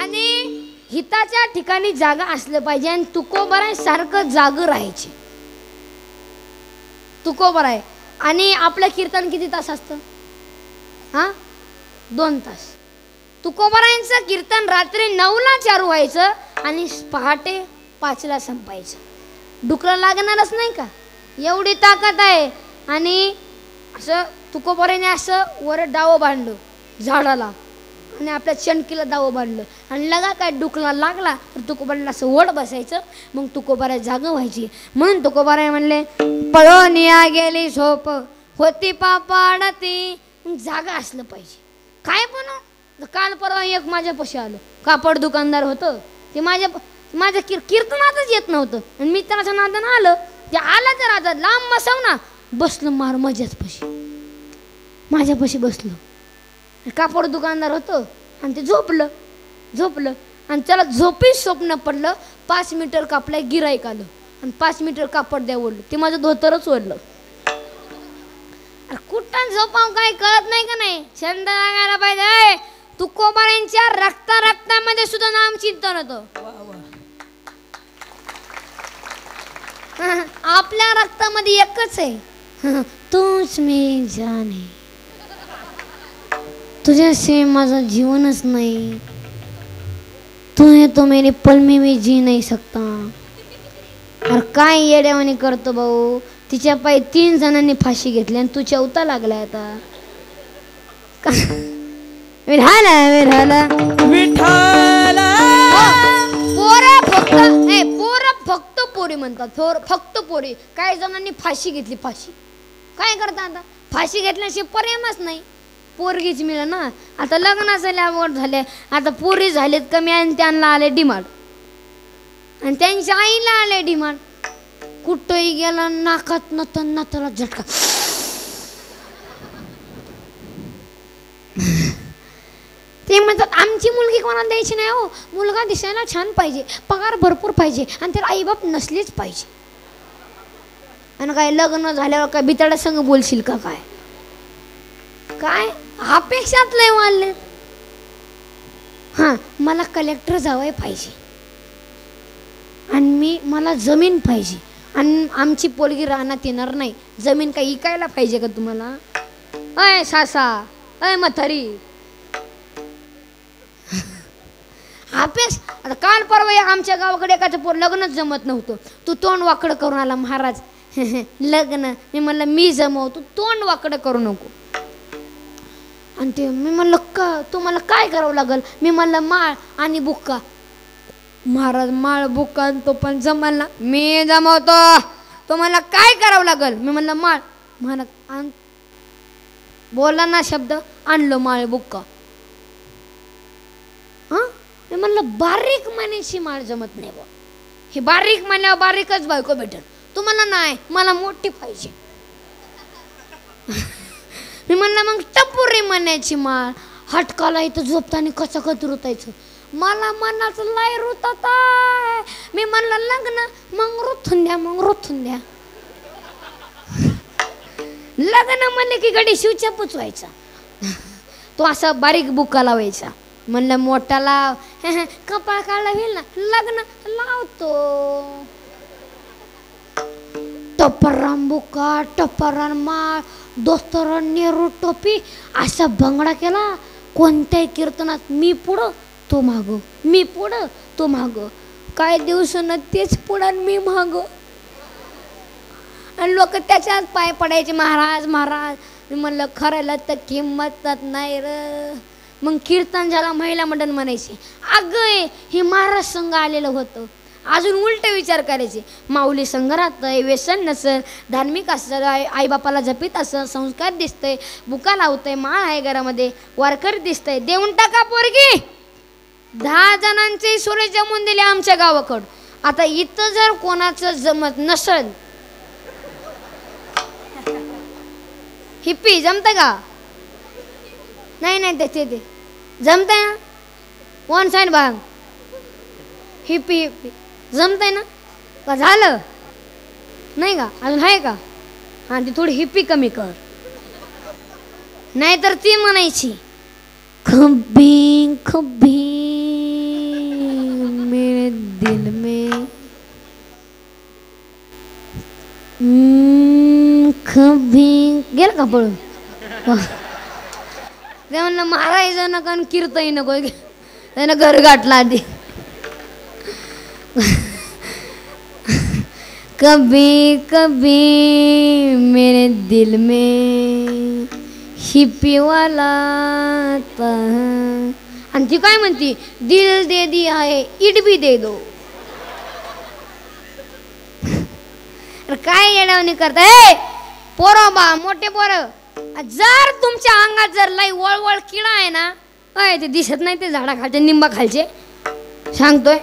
आणि हिताच्या ठिकाणी जागा असलं पाहिजे आणि तुकोबराय सारखं जाग राहायचे. तुकोबराय आणि आपलं कीर्तन किती तास असतं? 2 तास. तुकोबरायांचं कीर्तन रात्री 9ला चालू व्हायचं आणि पहाटे 5ला संपायचं. डुकरं लागणारच नाही का एवढी ताकद आहे. आणि असं तुकोबराने असं वर डावं बांधलं झाडाला आणि आपल्या चणकीला दावं बांधलं आणि लगा काय डुकला लागला तर तुकोबाराला असं ओढ बसायचं. मग तुकोबारा जागा व्हायची. म्हणून तुकोबारा म्हणले पळून या गेली झोप होती पापाडती. जागा असलं पाहिजे. काय पण काल परवा एक माझ्यापाशी आलं कापड दुकानदार होतं ते माझ्या कीर्तनातच येत नव्हतं आणि मी त्याच्या नादानं आलं. ते आलं तर आता लांब बसव ना बसलं मार माझ्यापाशी बसलं. कापड दुकानदार होतं आणि ते झोपलं आणि त्याला झोपीत स्वप्न पडलं. 5 मीटर कापलाय गिराईक आलं आणि 5 मीटर कापड द्या ओढलं. ते माझं धोतरच ओढलं. कुठं झोपाव काय कळत नाही का नाही. छंद लागायला पाहिजे. तुकोबारांच्या रक्तामध्ये सुद्धा नाम चिंतन होतं. आपल्या रक्तामध्ये एकच आहे तूच मी जाने तुझ्याशिवाय माझं जीवनच नाही. तू है तो मेरे पल में मी जी नाही सकता. अरे काय येड्यावानी करतो भाऊ. तिच्या पायी 3 जणांनी फाशी घेतली आणि तू 4था लागलाय आता. विठाला पोरं फक्त पोरी म्हणतात. फक्त पोरी. काही जणांनी फाशी घेतली. फाशी काय करता आता. फाशी घेतल्याशिवाय पर्यायच नाही. पोरगीच मिळ ना. आता लग्न झाल्यावर झाले आता पोरी झालेत कमी आणि त्यांना आले डिमांड आणि त्यांच्या आईला आले डिमांड. कुठंही गेला नाकात नाताला झटका. ते म्हणतात आमची मुलगी कोणाला द्यायची नाही हो. मुलगा दिसायला छान पाहिजे पगार भरपूर पाहिजे आणि त्याला आईबाप नसलेच पाहिजे. आणि काय लग्न झाल्यावर काय बिताडा संग बोलशील का काय काय अपेक्षात लय वाढले. मला कलेक्टर जावं पाहिजे आणि मला जमीन पाहिजे आणि आमची पोलगी राहण्यात येणार नाही. जमीन काही इकायला पाहिजे का तुम्हाला. अय सासा अय म्हातारी अपेक्षा. आता काल परवा आमच्या गावाकडे एकाचं पोर लग्नच जमत नव्हतं. तू तोंड वाकडं करून आला महाराज लग्न. मी म्हणलं मी जमव तू तोंड वाकडं करू नको. आणि ते मी म्हणलं का तुम्हाला काय करावं लागल. मी म्हणलं माळ आणि बुक्का. महाराज माळ बुक्का आणि तो पण जमल ना. मी जमवतो तुम्हाला काय करावं लागल. मी म्हणलं माळ. महाराज बोला ना शब्द आणलं माळ बुक्का. मी म्हणलं बारीक मनीची माळ जमत नाही बा. हे बारीक म्हणल्यावर बारीकच बायको भेटल. तुम्हाला नाही मला मोठी पाहिजे. मी म्हणलं मग टपुरी मण्याची माळ. हटकाला इथं झोपताना कचकच रुतायचं. मला मनाचं लय रुतत. मी म्हणलं लग्न मग रुथून द्या. लग्न म्हणले की गडी शिवच्या पुचवायचा. तो असा बारीक बुक्का लावायचा. म्हणलं मोठा लाव कपाळ काढला होईल ना लग्न लावतो. टप्परान बुका टप्परान माळ दोस्तरान नेहरू टोपी असा भंगडा केला. कोणत्याही कीर्तनात मी पुढं तो मागं, मी पुढं तो मागं. काय दिवसानं तेच पुढं मी मागं. आणि लोक त्याच्यात पाय पडायचे, महाराज महाराज. मी म्हणलं खरायला तर किंमतच नाही र. मग कीर्तन झाला, महिला मंडळ म्हणायची अगं हे महाराज संघ आलेलं होतं. अजून उलट विचार करायचे, माऊली संघ राहतंय, व्यसन नसल, धार्मिक असं, आईबापाला जपित असं, संस्कार दिसतंय, बुका लावतंय, माळ आहे घरामध्ये, वारकरी दिसतंय, देऊन टाका पोरगी. 10 जणांचे सुरे जमून दिले आमच्या गावाकडं. आता इथं जर कोणाचं जमत नसल, हिप्पी जमतं का? नाही नाही ते जमतंय ना. वन साईड भाग हिप्पी हिप्पी जमतंय ना. का झालं नाही का? अजून आहे का? हां ती थोडी हिप्पी कमी कर. नाहीतर ती म्हणायची कभी कभी मेरे दिल में कभी गेलं का पळून. ते म्हणलं मारायचं नका आणि कीर्तही नको. त्यानं घर गाठला आधी. कभी कभी मेरे दिल में हिप्पी वाला आता. आणि ती काय म्हणती, दिल दे दिया है इट भी दे दो. काय येडवणी करताय पोरं बा मोठे पोरं. जर तुमच्या अंगात जर लई वळवळ किडा आहे ना, ते दिसत नाही ते झाडाखालचे निंबा खालचे सांगतोय.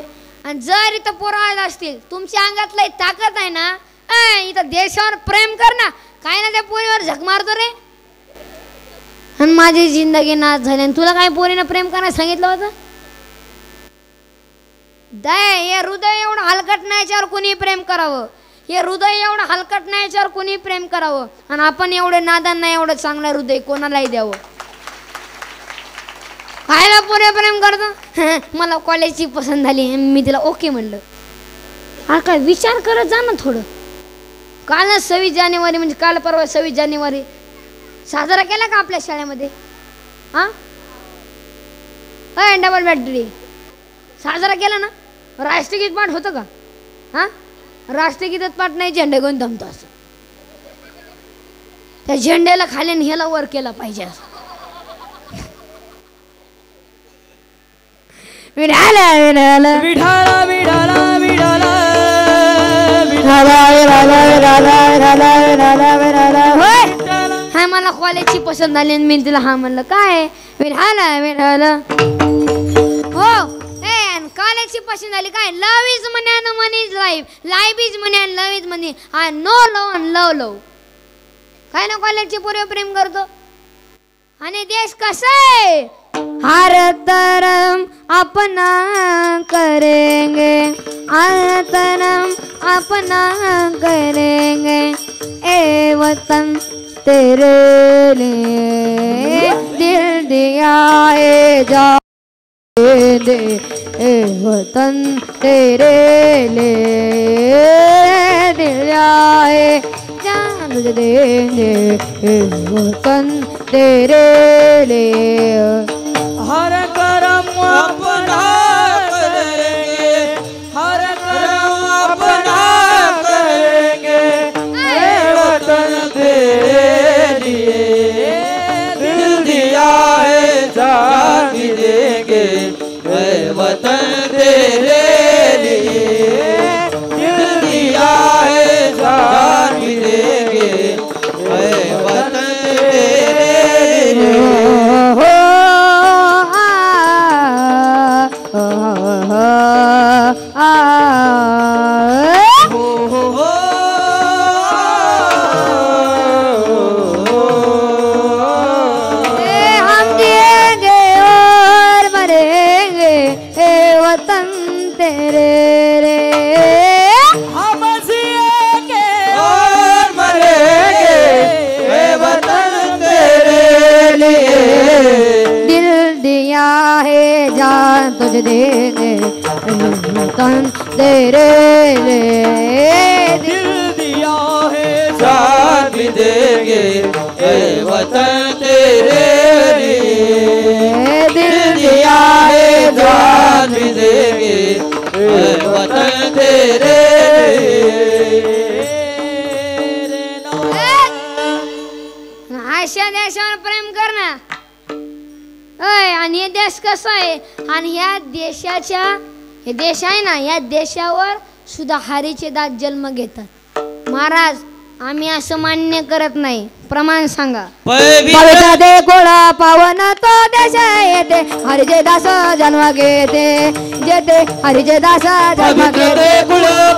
आणि जर इथं पोरं आले असतील तुमच्या अंगात लई ताकद आहे ना, इथं देशावर प्रेम कर ना. काय ना त्या पोरीवर झक मारतो रे. आणि माझी जिंदगी नाच झाली. आणि तुला काय पोरीनं प्रेम करायला सांगितलं होतं? दय हे हृदय एवढं हलकट नाही याच्यावर कोणी प्रेम करावं. हे हृदय एवढं हलकट नाही याच्यावर कोणी प्रेम करावं. आणि आपण एवढे नादान नाही एवढं चांगलं हृदय कोणालाही द्यावं. खायला पुरे प्रेम करतो. मला कॉलेजची पसंत झाली, मी तिला ओके म्हणलं. हा काय विचार करत जा ना थोडं. काल 26 जानेवारी म्हणजे काल परवा 26 जानेवारी साजरा केला का आपल्या शाळेमध्ये? हां डबल बॅटरी साजरा केला ना. राष्ट्रगीत पाठ होतं का? हां राष्ट्रगीतात पाठ नाही, झेंडा घेऊन दमतो असं. त्या झेंड्याला खाली आणि ह्याला वर केला पाहिजे असं. विढाला विढाला विढाला विढाला विढाला हा मला कॉलेजची पसंत झाली आणि मी तिला हा म्हणलं. काय विढाला विढाला हो कॉलेजची पसंत झाली. काय love is money and money is life, life is money and love is money. I know love and love love. काय ना कॉलेजची पूर्व प्रेम करतो. आणि देश कसा आहे, हर तरम अपना करेंगे, हर तरम अपना करेंगे, ए वतन तेरे लिए दिल दिया है जा दे, ए वतन तेरे लिए दिल दिया है जान देंगे, ए वतन तेरे लिए. हर करम अपना करेंगे, हर करम अपना करेंगे, ए वतन तेरे लिए दिल दिया है जान भी देंगे, ए वतन तेरे लिए दिल दिया है जान भी देंगे, ए वतन तेरे लिए. तुझे देंगे वतन तेरे लिए दिल दिया देंगे ए वतन तेरे लिए दिल दिया है जान भी देंगे ए वतन तेरे अशा देशावर प्रेम कर ना. अय आणि हे देश कसा आहे आणि ह्या देशाच्या हे देश आहे ना या देशावर सुद्धा हारीचे दात जन्म घेतात. महाराज आम्ही असं मान्य करत नाही. प्रमाण सांगा. पवित्र दे गोळा पावन तो देश येते हरिचे दास जन्म घेते जेते हरिचे दास जन्म घेते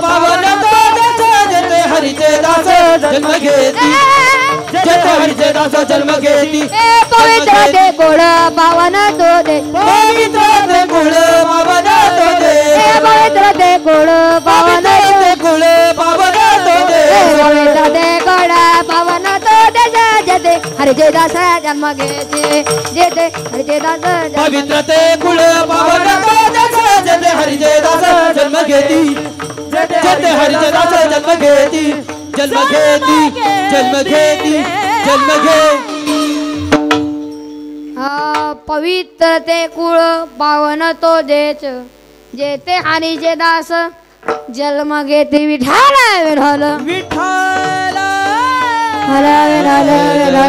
पावन तो देश जेते हरिचे दास जन्म घेते जेते हरिचे दास जन्म घेती. पवित्र दे गोळ पावन तो दे पवित्र दे गुळ पावन तो दे पवित्र दे गोळ पावन दे गुळ पावन तो दे पवित्र दे गोळ पावन तो दे जेते हरिचे दास जन्म घेते जेते हरिचे दास पवित्र ते गुळ पावन तो देश जेते हरिचे दास जन्म घेती जेते हरिचे दास जन्म घेती जन्म घेती जन्म घेती जन्म घेती. पवित्र ते कुळ पावन तो देश जेते हरीचे दास जन्म घेते. विठाल विठाल विठ्ठल हला विठाल विठाल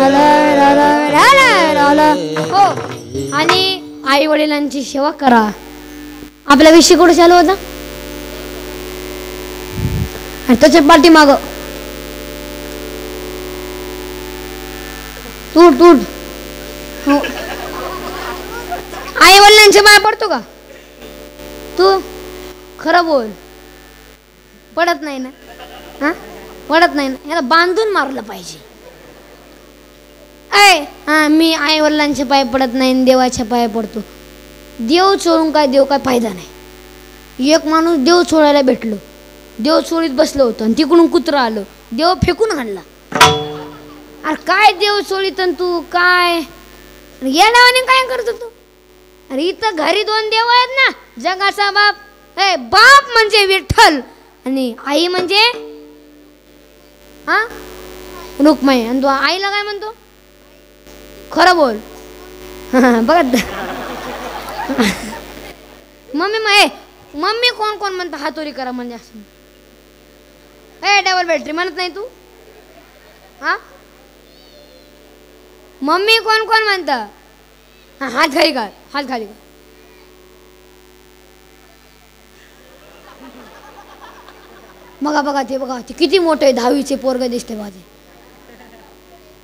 हला विठाल विठाल विठाल. हो आणि आई वडिलांची सेवा करा. आपला विषय कुठे चालू होता त्याच्या पाठीमाग तूट तूट. हो आई वडिलांच्या पाय पडतो का तू? खरं बोल. पडत नाही ना? हा पडत नाही ना? याला बांधून मारलं पाहिजे. हा मी आई वडिलांच्या पाय पडत नाही देवाच्या पाय पडतो. देव सोडून काय देव काय फायदा नाही. एक माणूस देव सोडायला भेटलो देव चोळीत बसलं होतं आणि तिकडून कुत्रा आलं देव फेकून आणला. अरे काय देव चोळीत तू काय या नावाने काय करतो तू? अरे इथं घरी दोन देव आहेत ना जगाचा बाप. बाप म्हणजे विठ्ठल आणि आई म्हणजे हा रुक्माई. आणि तू आईला काय म्हणतो? खरं बोल. बघा मम्मी कोण कोण म्हणतं हातोरी करा म्हणजे असं. डबल बॅटरी म्हणत नाही तू? हा मम्मी कोण कोण म्हणतं? हात खाली कर हात खाली कर. बघा ते किती मोठे 10वीचे पोरग दिसते बघा.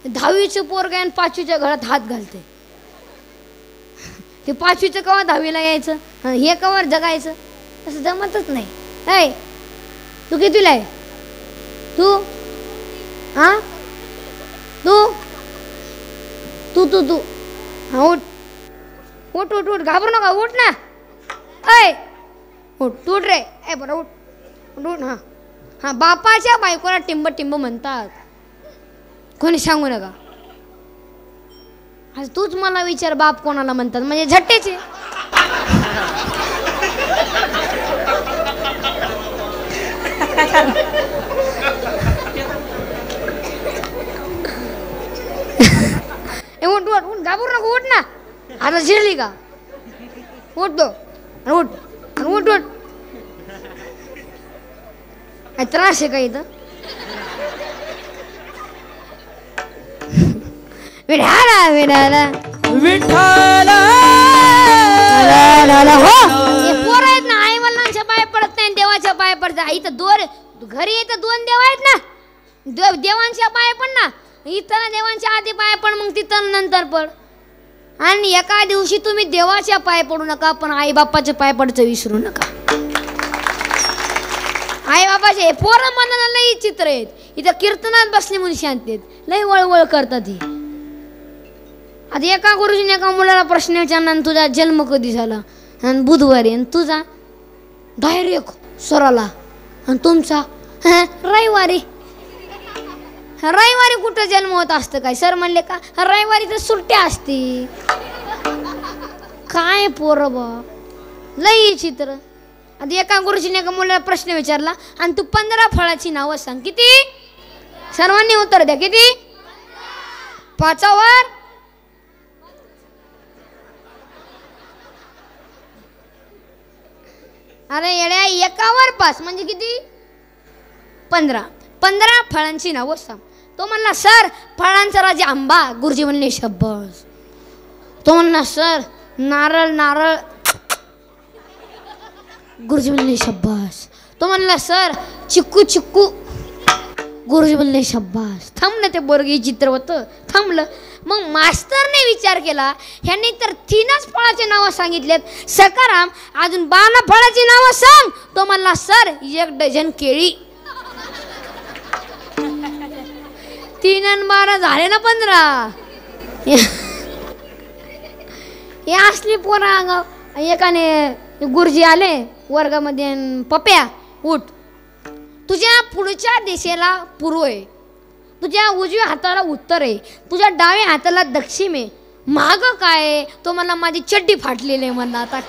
ते 10वीचे पोरग आणि 5वीच्या घरात हात घालते. ते 5वीचं कवा 10वीला यायचं हे कवर जगायचं असं जमतच नाही. तू कितीला आहे? तू हा तू तू तू तू हा उठ उठ उठ उठ घाबरू नका उठ ना. उठ उठ रे. बरं उठ उठ. हा हा बापाच्या बायकोला टिंब टिंब म्हणतात कोणी सांगू नका. आज तूच मला विचार बाप कोणाला म्हणतात म्हणजे झट्टेचे. उठ उठ उठ घाबरू नको उठ ना. आता शिरली का? उठ दो उठ उठ उठ. काय त्रास आहे का इथं? विठाला विठाला विठ्ठल. हो हे पोर आहेत ना आई वडिलांच्या पाय पडत नाही देवाच्या पाय पडतात. इथं घरी इथं 2 देव आहेत ना. देवांच्या पाय पण ना इथं देवांच्या आधी पाय पड मग तिथं नंतर पड. आणि एका दिवशी तुम्ही देवाच्या पाय पडू नका पण आई बापाच्या पाय पडायचं विसरू नका. आई बापाचे पोरं मनाला लई चित्र आहेत. इथं कीर्तनात बसले म्हणून शांत आहेत लई वळवळ करतात. ही आता एका गुरुजीने एका मुलाला प्रश्न विचारला तुझा जन्म कधी झाला आणि बुधवारी आणि तुझा डायरेक्ट स्वराला आणि तुमचा रविवारी. रविवारी कुठं जन्म होत असतं काय? सर म्हणले का रविवारी तर सुट्ट्या असती. काय पोरं बा लई चित्र. आता एका गुरुजीने एका मुलाला प्रश्न विचारला आणि तू 15 फळाची नावं सांग. किती? सर्वांनी उत्तर द्या. किती? 5वर अरे येड्या 1वर 5 म्हणजे किती? 15. 15 फळांची नावं सांग. तो म्हणला सर फळांचा राजा आंबा. गुरुजी म्हणले शब्बस. तो म्हणला सर नारळ नारळ. गुरुजी म्हणले शब्बास. तो म्हणला सर चिक्कू चिक्कू. गुरुजी म्हणले शब्बास. थांबलं ते बोरगी चित्र होतं थांबलं. मग मास्तरने विचार केला ह्यांनी तर 3च फळाचे नावं सांगितलेत. सकाराम अजून 12 फळाची नावं सांग. तो म्हणला सर 1 डझन केळी. 3 आणि 12 झाले ना 15. हे असली पोरा. एकाने गुरुजी आले वर्गामध्ये. पप्या उठ. तुझ्या पुढच्या दिशेला पूर्व आहे. तुझ्या उजव्या हाताला उत्तर आहे. तुझ्या डाव्या हाताला दक्षिण आहे. माग काय आहे? तो मला माझी चड्डी फाटलेली आहे म्हणला. आता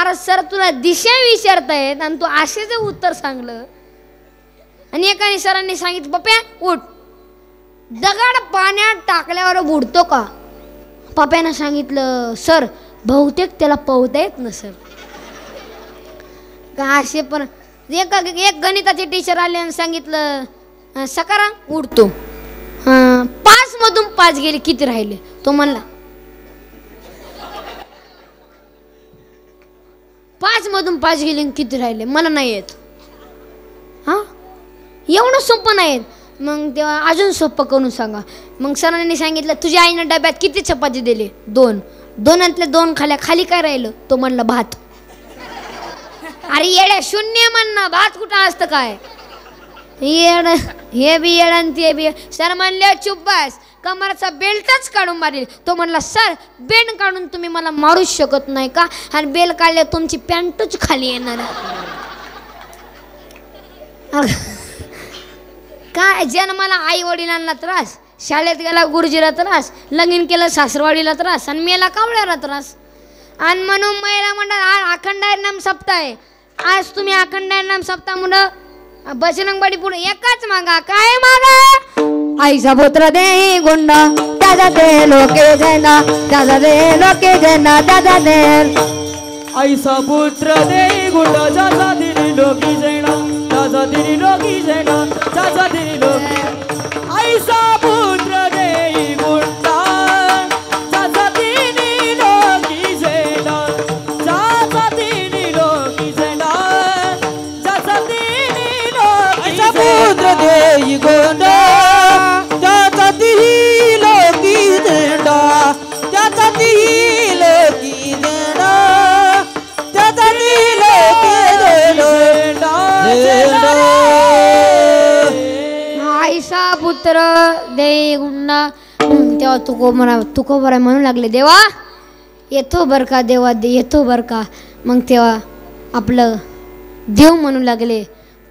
अरे सर तुला दिशा विचारतायत आणि तू आशेचं उत्तर सांगलं. आणि एकाने सरांनी सांगितलं पप्या उठ. दगड पाण्यात टाकल्यावर बुडतो का? पप्यानं सांगितलं सर बहुतेक त्याला पोहता येत नसेल. का असे पण एक गणिताचे टीचर आले आणि सांगितलं सकाराम उठतो. 5 मधून 5 गेले किती राहिले? तो म्हणला 5 मधून 5 गेले किती राहिले? मला नाही येत. हा एवढं सोपं नाही येत. मग तेव्हा अजून सोपं करून सांगा. मग सरांनी सांगितलं तुझ्या आईनं डब्यात किती चपाती दिली? 2. 2 2 खाल्या. खाली काय राहिलं? तो म्हणला भात. अरे येड्या 0 म्हणणं भात कुठं असतं काय? येड हे बी येड आणि ते बी. सर म्हणले चुप बस. कमराचा बेल्टच काढून मारेल. तो म्हणला सर बेल्ट काढून तुम्ही मला मारूच शकत नाही का? आणि बेल्ट काढले तुमची पॅन्टच खाली येणार. काय जन्माला आई वडिलांना त्रास, शाळेत गेला गुरुजीला त्रास, लगीन केलं सासरवाडीला त्रास आणि मेला कावळ्याला त्रास. आणि म्हणून महिला मंडळ अखंड नाम सप्ताह आहे. आज तुम्ही अखंड नाम सप्ताह बजरंगबाडी पुढे एकच मागा. काय मागा? आईचा पुत्र दे गुंडा दादा दे लोके जैना दादा दे लोके जैना दादा दे. आईचा पुत्र दे गुंडा जाजा दिली लोकी जैना जाजा दिली लोकी जैना जाजा दिली लोकी. आईचा पुत्र दे गुंडा जाजा दिली लोकी जैना जाजा दिली लोकी जैना जाजा दिली लोकी. आईचा पुत्र दे गुंडा जाजा दिली लोकी जैना जाजा दिली लोकी जैना जाजा दिली लोकी जैना. आईचा पुत्र दे गुंडा. तेव्हा तुकोबरा म्हणू लागले देवा येतो बर का देवा दे येतो बर का. मग तेव्हा आपलं देव म्हणू लागले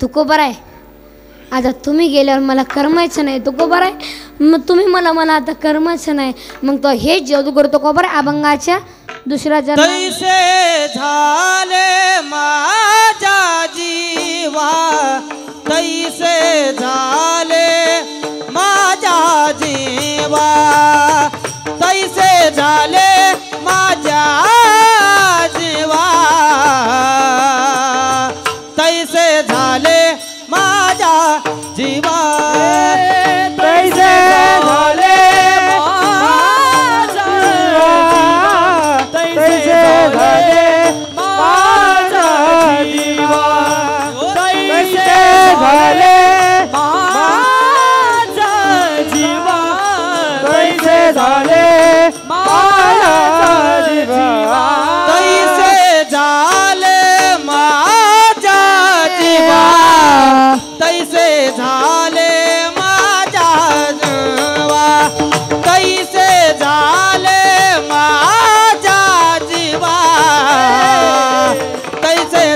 तुकोबरा आहे आता तुम्ही गेल्यावर मला करमायचं नाही. तुकोबरा आहे मग तुम्ही मला आता करमायचं नाही. मग तो हे जादूगर तुकोबरा अभंगाच्या दुसरा जन्म. तैसे झाले माझा जीवा तैसे झाले माझा जीवा तैसे झाले माझा जीवा तैसे झाले माझा जीवा तैसे झाले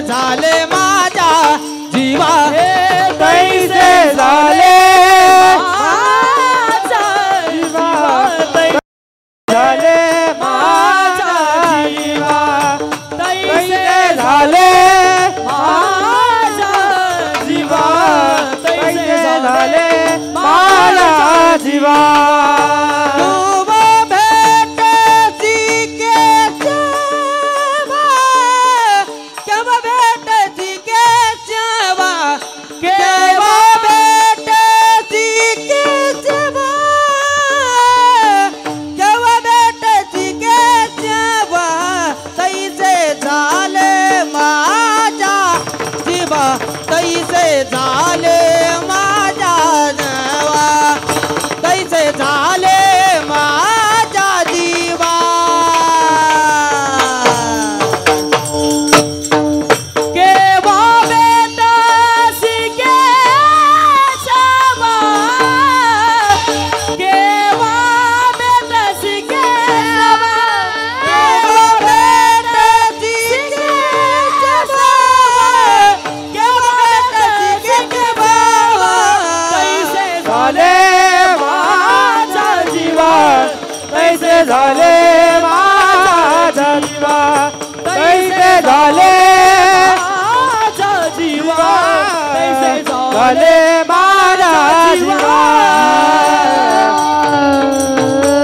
झाले माझा जीवा जीवा तैसे झाले माझ्या नवा तैसे झाले माझ्या जीवा केव्हा भेटसी केशवा केव्हा भेटसी केशवा झाले माझा जीवा कैसे झाले माझा जीवा कैसे झाले माझा जीवा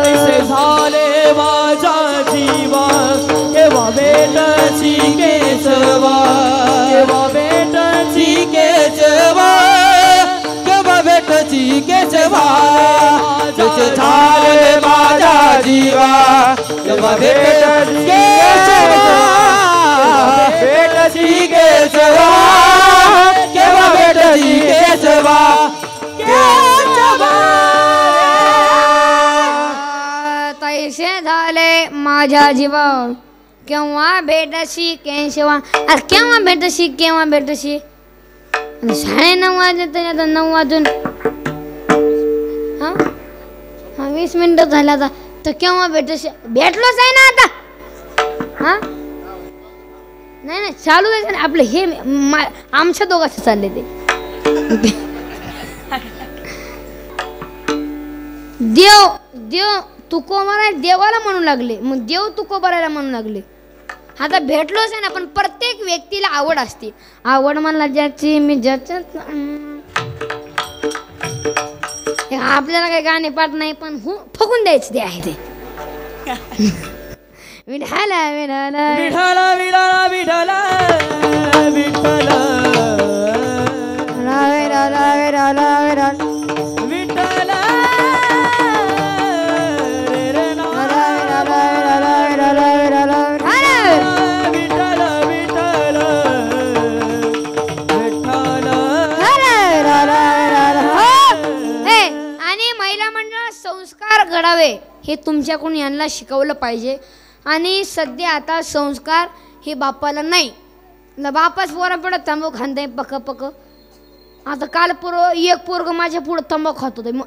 कैसे झाले माझा जीवा केव्हा भेटची केशवा केव्हा भेटची केशवा केव्हा भेटची केशवा जसे झाले माझा जीवा केव्हा भेटची केशवा भेटची केशवा केव्हा भेटची केशवा तैसे झाले माझ्या जीवा केव्हा भेटशी केशवा अरे केव्हा भेटशी केव्हा भेटशी 9:30 वाजले आता 9 वाजून 20 मिनिटं झाला आता तर केव्हा भेटशी भेटलोच आहे ना आता हा नाही नाही चालू आहे आपलं हे आमच्या दोघांचं चालले ते देव देव तुको माराय देवाला म्हणू लागले मग देव तुको भरायला म्हणू लागले आता भेटलोच आहे ना पण प्रत्येक व्यक्तीला आवड असते आवड मला ज्याची मी ज्याच्यात आपल्याला काही गाणे पाठ नाही पण फुकून द्यायचे ते आहे ते विठाला विठाला विठाला विठाला विठाला विठाला विठाला विठाला विठाला रे रे ना विठाला विठाला आणि महिला मंडळ संस्कार घडावे हे तुमच्याकडून यांना शिकवलं पाहिजे आणि सध्या आता संस्कार हे बापाला नाही बापाच पोरा पडत तंबाखू खांदे पक पक आता काल एक पोरग माझ्या पुढं तंबाखू खात होते मग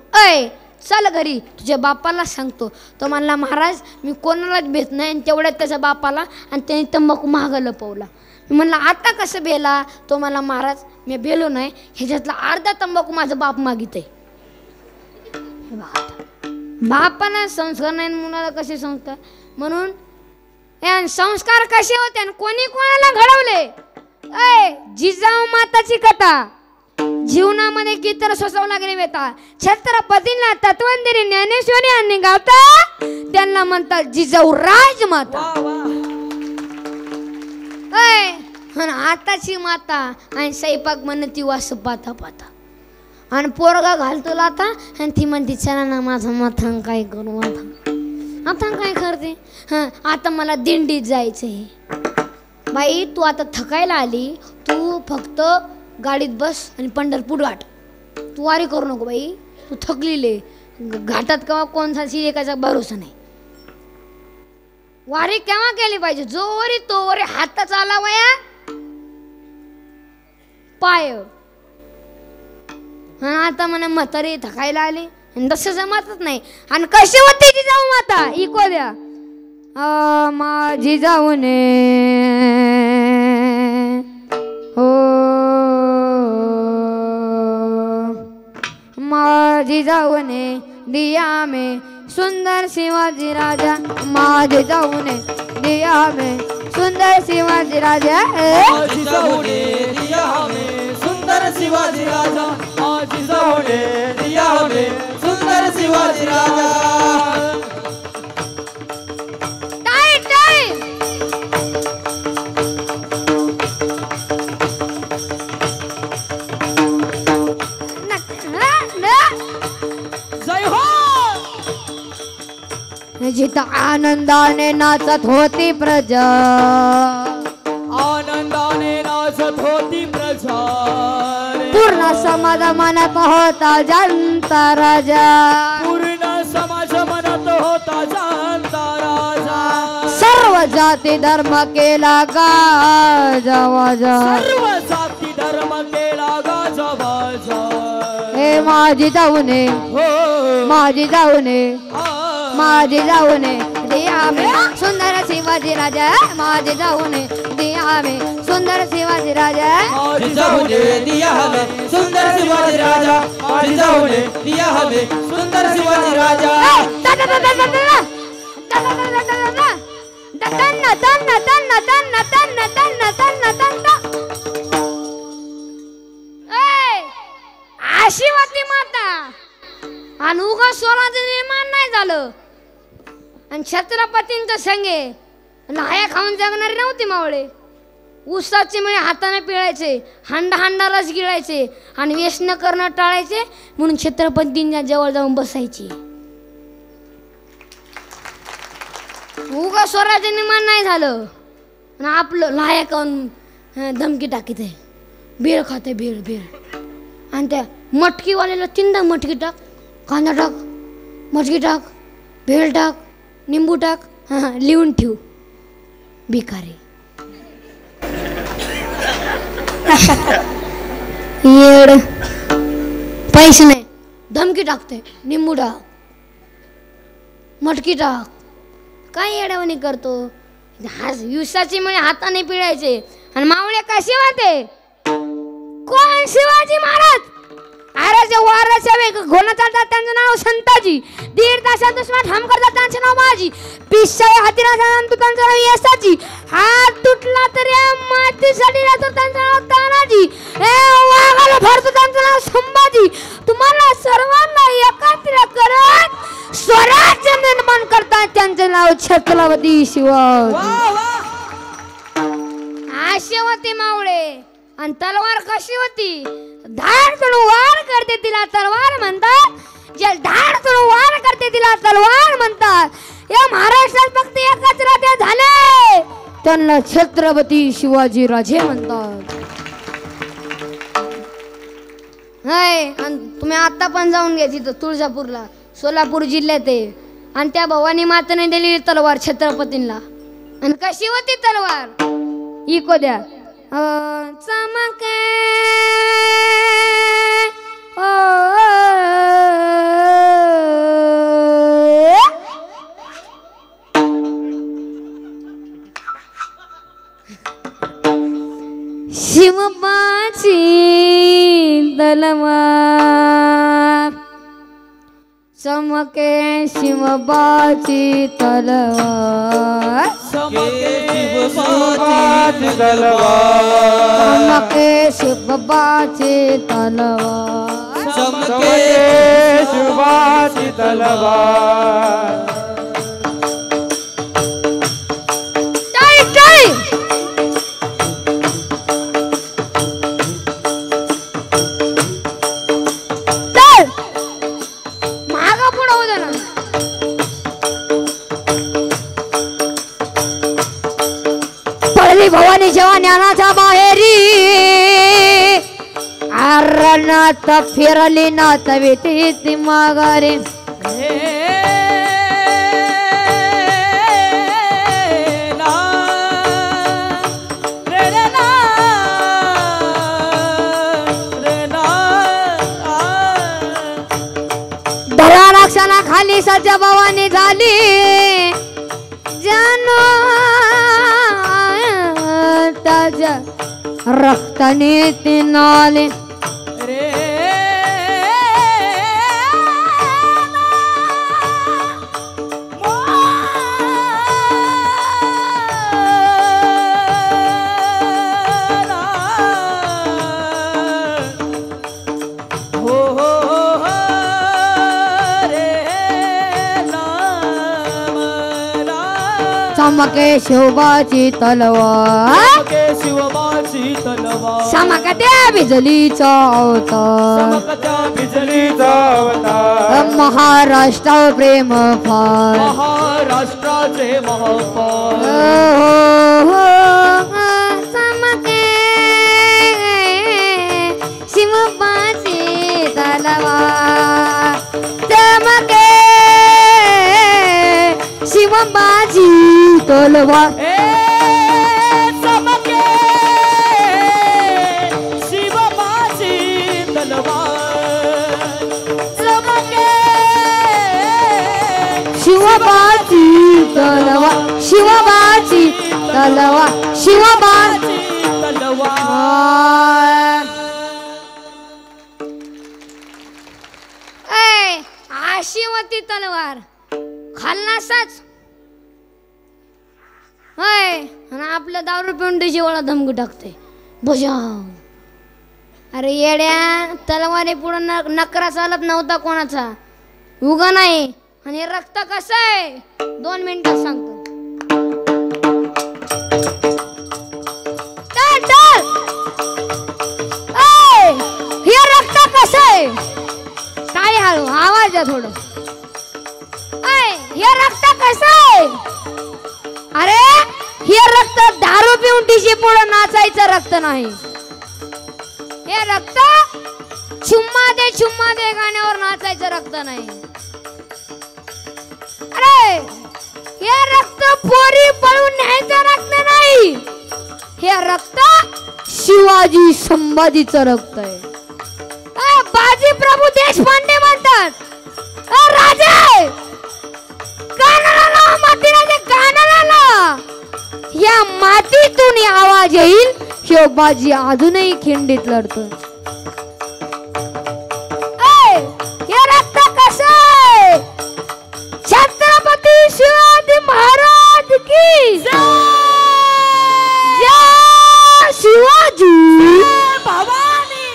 चल घरी तुझ्या बापाला सांगतो तो म्हणला महाराज मी कोणालाच भेट नाही आणि तेवढ्यात त्याच्या बापाला आणि त्याने तंबाखू महाग लपवला मी म्हणलं आता कसं बेला तो मला महाराज मी बेलो नाही ह्याच्यातला अर्धा तंबाखू माझा बाप मागित आहे बापाला संस्कार नाही मुलाला कसे संस्कार म्हणून संस्कार कसे होते आणि कोणी कोणाला घडवले जिजाऊ माताची कथा जीवनामध्ये किती सोसवला गेले बेता छत्रपतींना तत्वंदिनी ज्ञानेश्वरी यांनी गावता त्यांना म्हणतात जिजाऊ राजमाता आताची माता आणि स्वयंपाक म्हणती वास पाता पाता आणि पोरगा घालतो लाता आणि ती म्हणते चला ना माझं माथांग काय करू आता काय करते आता मला दिंडीत जायचंय बाई तू आता थकायला आली तू फक्त गाडीत बस आणि पंढरपूर गाठ तू वारी करू नको बाई तू थकलीले घाटात केव्हा कोणता एकाचा भरोसा नाही वारी केव्हा केली पाहिजे जो वरी तो वरी हात चालावया पाय आता मला म्हातारी थकायला आली आणि तसं जमतच नाही आणि कशी होती जिजाऊ माता इको द्या माझी जाऊने हो माझी जाऊने दिया में सुंदर शिवाजी राजा माझी जाऊने दिया में सुंदर शिवाजी राजा माझी जाऊने दिया में सुंदर शिवाजी राजा माझी जाऊने दिया में सुंदर शिवाजी राजा टाळी टाळी जय हो जिथं आनंदाने नाचत होती प्रजा आनंदाने नाचत होती प्रजा पूर्ण समाज मनात होता जनता राजा पूर्ण समाज म्हणत होता जाणता राजा सर्व जाती धर्म केला गाजावाजा सर्व जाती धर्म केला गाजावाजा हे माझी जाऊने हो माझी जाऊने आ, माझी जाऊने दिया में सुंदर शिवाजी राजा माझी जाऊने दिया में सुंदर शिवाजी राजा माझी जाऊने दिया हमें सुंदर शिवाजी राजा आज जाऊने दिया हमें सुंदर शिवाजी राजा अशी होती माता आणि उगा स्वराज्य निर्माण नाही झालं आणि छत्रपतींच्या संगे लाया खाऊन जगणारे नव्हते मावळे ऊसाचे मिळे हाताने पिळायचे हांडा हांडा रस गिळायचे आणि व्यसन करणं टाळायचे म्हणून छत्रपतींच्या जवळ जाऊन बसायचे उगा स्वराज्य निर्माण नाही झालं आणि आपलं लाया खाऊन धमकी टाकीत आहे भेळ खाते भेळ भेळ आणि त्या मटकीवाल्याला तीनदा मटकी टाक कांदा टाक मटकी टाक भेळ टाक निंबू टाक लिहून ठेव भिकारी येड पैसे नाही धमकी टाकते निंबू टाक मटकी टाक काय येड्यावानी करतो युसाची म्हणजे हाताने पिळायचे आणि मावळे कसे होते कोण शिवाजी महाराज अरे जे वाराच्या वेग घोणा चालतात त्यांचं नाव संताजी दीड तासात दुश्मन ठाम करतात त्यांचं नाव माझी पिसाई हातीराचा नाम तू त्यांचं नाव यसाची हात तुटला तरी मातीसाठी राहतो त्यांचं नाव तानाजी वाघाला भरतो त्यांचं नाव संभाजी तुम्हाला सर्वांना एकत्र करत स्वराज्य निर्माण करतात त्यांचं नाव छत्रपती शिवाजी अशी होती मावळे आणि तलवार कशी होती धाडतून वार करते तिला तलवार म्हणतात जे धाडतून वार करते तिला तलवार म्हणतात या महाराष्ट्रात फक्त एकच राजा झाले त्यांना छत्रपती शिवाजी राजे म्हणतात नाही आणि तुम्ही आता पण जाऊन घ्या तिथं तुळजापूरला सोलापूर जिल्ह्यात आहे आणि त्या भवानी मातेने दिली तलवार छत्रपतींना आणि कशी होती तलवार इको द्या चमके शिवबाची तलवार चमके शिवबाची तलवार शिवबाची तलवार चमके शिवबाची तलवार चमके शिवबाची तलवार टाळी टाळी भवानी जेव्हा ज्ञानाच्या बाहेरी अरणात फिरली ना तवे ती माघारी धरा राक्षणा खाली सज्जा भवानी झाली जानो रक्ताने ते नाले रे हो हो रे चमके शिवबाची तलवार के शिवबाची तलवार चमकत्या बिजलीचा अवतार चमकत्या बिजलीचा अवतार महाराष्ट्रावर प्रेम फार महाराष्ट्राचे महापाल चमके शिवबाची तलवार चमके शिवबाची तलवार चमके शिवबाची तलवार चमके शिवबाची तलवार शिवबाची तलवार शिवबाची तलवार शिवती तलवार खालनासाच होय आणि आपलं दारू पिऊन जिवाळा धमकी टाकते बजाव. अरे येड्या तलवारी पुढे नकरा चालत नव्हता कोणाचा उगा नाही. आणि रक्त कसं आहे 2 मिनिटात सांगतो. हे रक्त कसं आहे काय हळू आवाज आहे थोडं. हे रक्त कसं आहे. अरे हे रक्त दारू पिऊन टिशी पुढे नाचायचं रक्त नाही. हे रक्त चुम्मा दे गाण्यावर नाचायचं रक्त नाही. अरे हे रक्त पोरी पळून न्यायचं रक्त नाही. हे रक्त शिवाजी संभाजीचं रक्त आहे. बाजी प्रभू देशपांडे म्हणतात राजे कानाला मातीराजे कानाला या मातीतून आवाज येईल. शिवबाजी अजूनही खिंडीत लढतो. हे रक्त कसं आहे. छत्रपती शिवाजी महाराज की जय शिवाजी भवानी.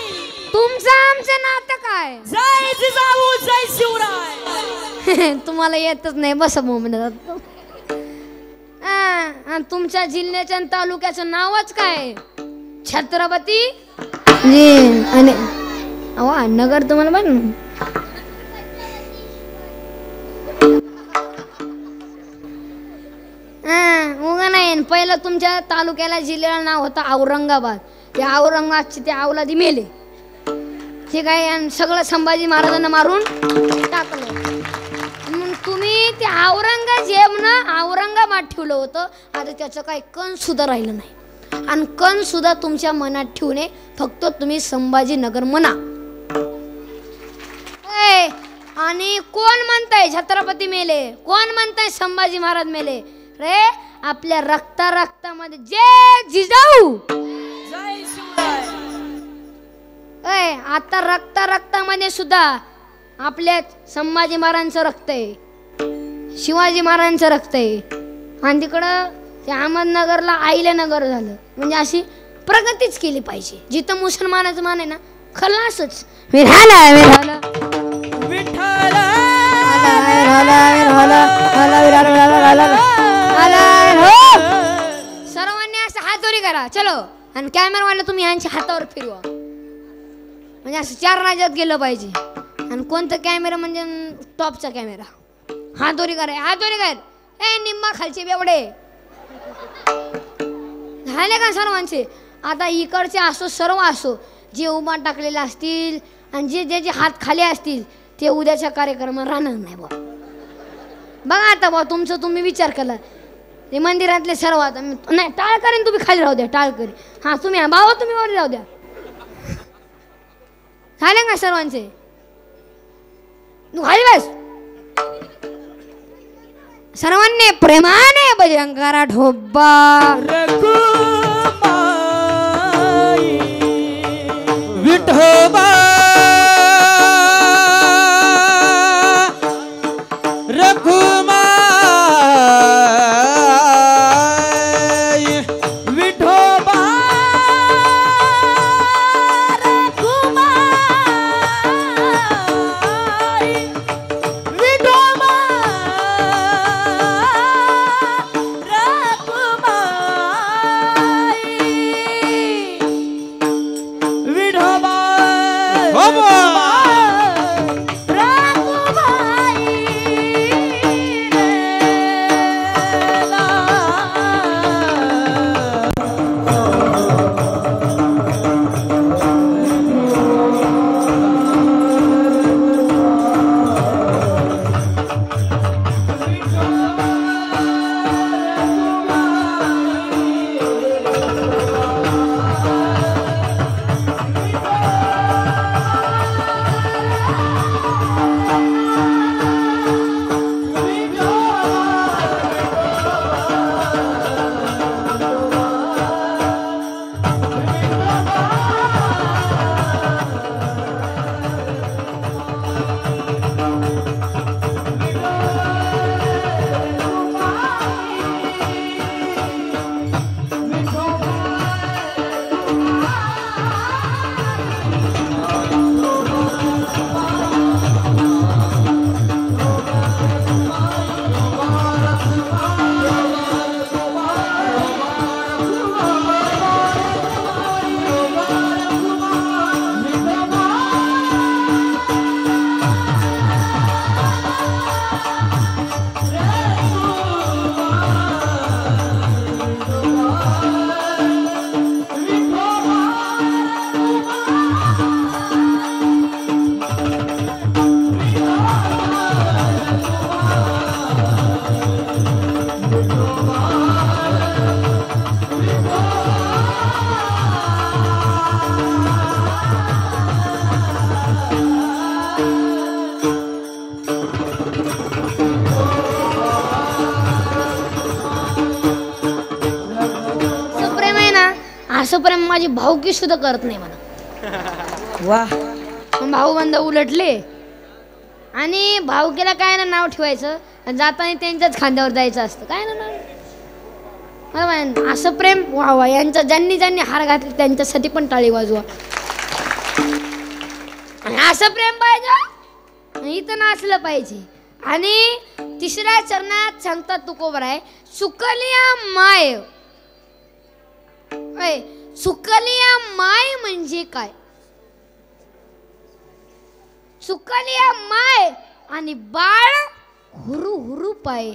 तुमचं आमचं नातं काय. जय जिजाऊ जय शिवराय. तुम्हाला येतच नाही बस मोमेंट. तुमच्या जिल्ह्याच्या आणि तालुक्याचं नावच काय छत्रपती आणि नगर तुम्हाला बघ उगा नाही. पहिलं तुमच्या तालुक्याला जिल्ह्याला नाव होतं औरंगाबाद. ते औरंगाबादचे ते औलादी मेले ठीक आहे. आणि सगळं संभाजी महाराजांना मारून टाकलं. तुम्ही ते औरंगजेबनं औरंगाबाद ठेवलं होतं. आता त्याचं काही कण सुद्धा राहिलं नाही. आणि कण सुद्धा तुमच्या मनात ठेवू नये. फक्त तुम्ही संभाजीनगर म्हणा. आणि कोण म्हणताय छत्रपती मेले. कोण म्हणताय संभाजी महाराज मेले. रे आपल्या रक्तामध्ये जय जिजाऊ जय शिवराय. आता रक्तामध्ये सुद्धा आपल्या संभाजी महाराजांचं रक्त आहे. शिवाजी महाराजांचं रक्त आहे. आणि तिकडं ते अहमदनगरला आहिल्यानगर झालं. म्हणजे अशी प्रगतीच केली पाहिजे. जिथं मुसलमानाचं मान आहे ना खलासच सर्वांनी असं हातोरी करा चलो. आणि कॅमेरावाला तुम्ही यांच्या हातावर फिरवा. म्हणजे असं 4 राज्यात गेलं पाहिजे. आणि कोणतं कॅमेरा म्हणजे टॉपचा कॅमेरा. हातोरी करा हातोरी कर. निम्मा खालचे बेवडे झाले का सर्वांचे. आता इकडचे असो सर्व असो जे उभा टाकलेले असतील आणि जे जे हात खाली असतील ते उद्याच्या कार्यक्रमात राहणार नाही बा. बघा आता बा तुमचं तुम्ही विचार केला. ते मंदिरातले सर्व आता नाही टाळ करेन तुम्ही खाली राहू द्या टाळ करी. हा तुम्ही भावा तुम्ही वर राहू द्या. झाले का सर्वांचे खाली बस. सर्वांनी प्रेमाने भजंकारा ढोबा विठोबा रघुमाई विठोबा रघुमाई विठोबा हो बुवा. असं प्रेम माझी भाऊकी सुद्धा करत नाही मला. वा भाऊ बंद उलटले आणि भाऊकीला काय ना नाव ठेवायचं, जाताना त्यांच्याच खांद्यावर जायचं असतं. काय ना मला असं प्रेम व्हावं. यांचं ज्यांनी ज्यांनी हार घातले त्यांच्यासाठी पण टाळी वाजवा. असं प्रेम पाहिजे, इथं नाचलं पाहिजे. आणि तिसऱ्या चरणात सांगतात तुकोबराय, सुकलिया माय. सुकलिया माय म्हणजे काय? सुकलिया माय आणि बाळ हुरू हुरू पाय.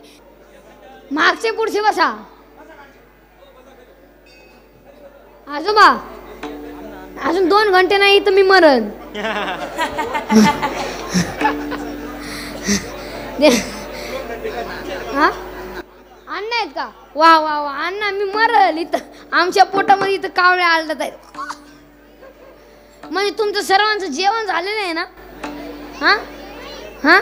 मागचे पुढचे बसा. आजोबा अजून 2 घंटे नाही तर मी मरण. हा अण्णा आहेत का? वा वा वा अण्णा मी मरल इथं. आमच्या पोटामध्ये इथं कावळे आलत आहेत. म्हणजे तुमचं सर्वांचं जेवण झालेलं आहे ना? हा हा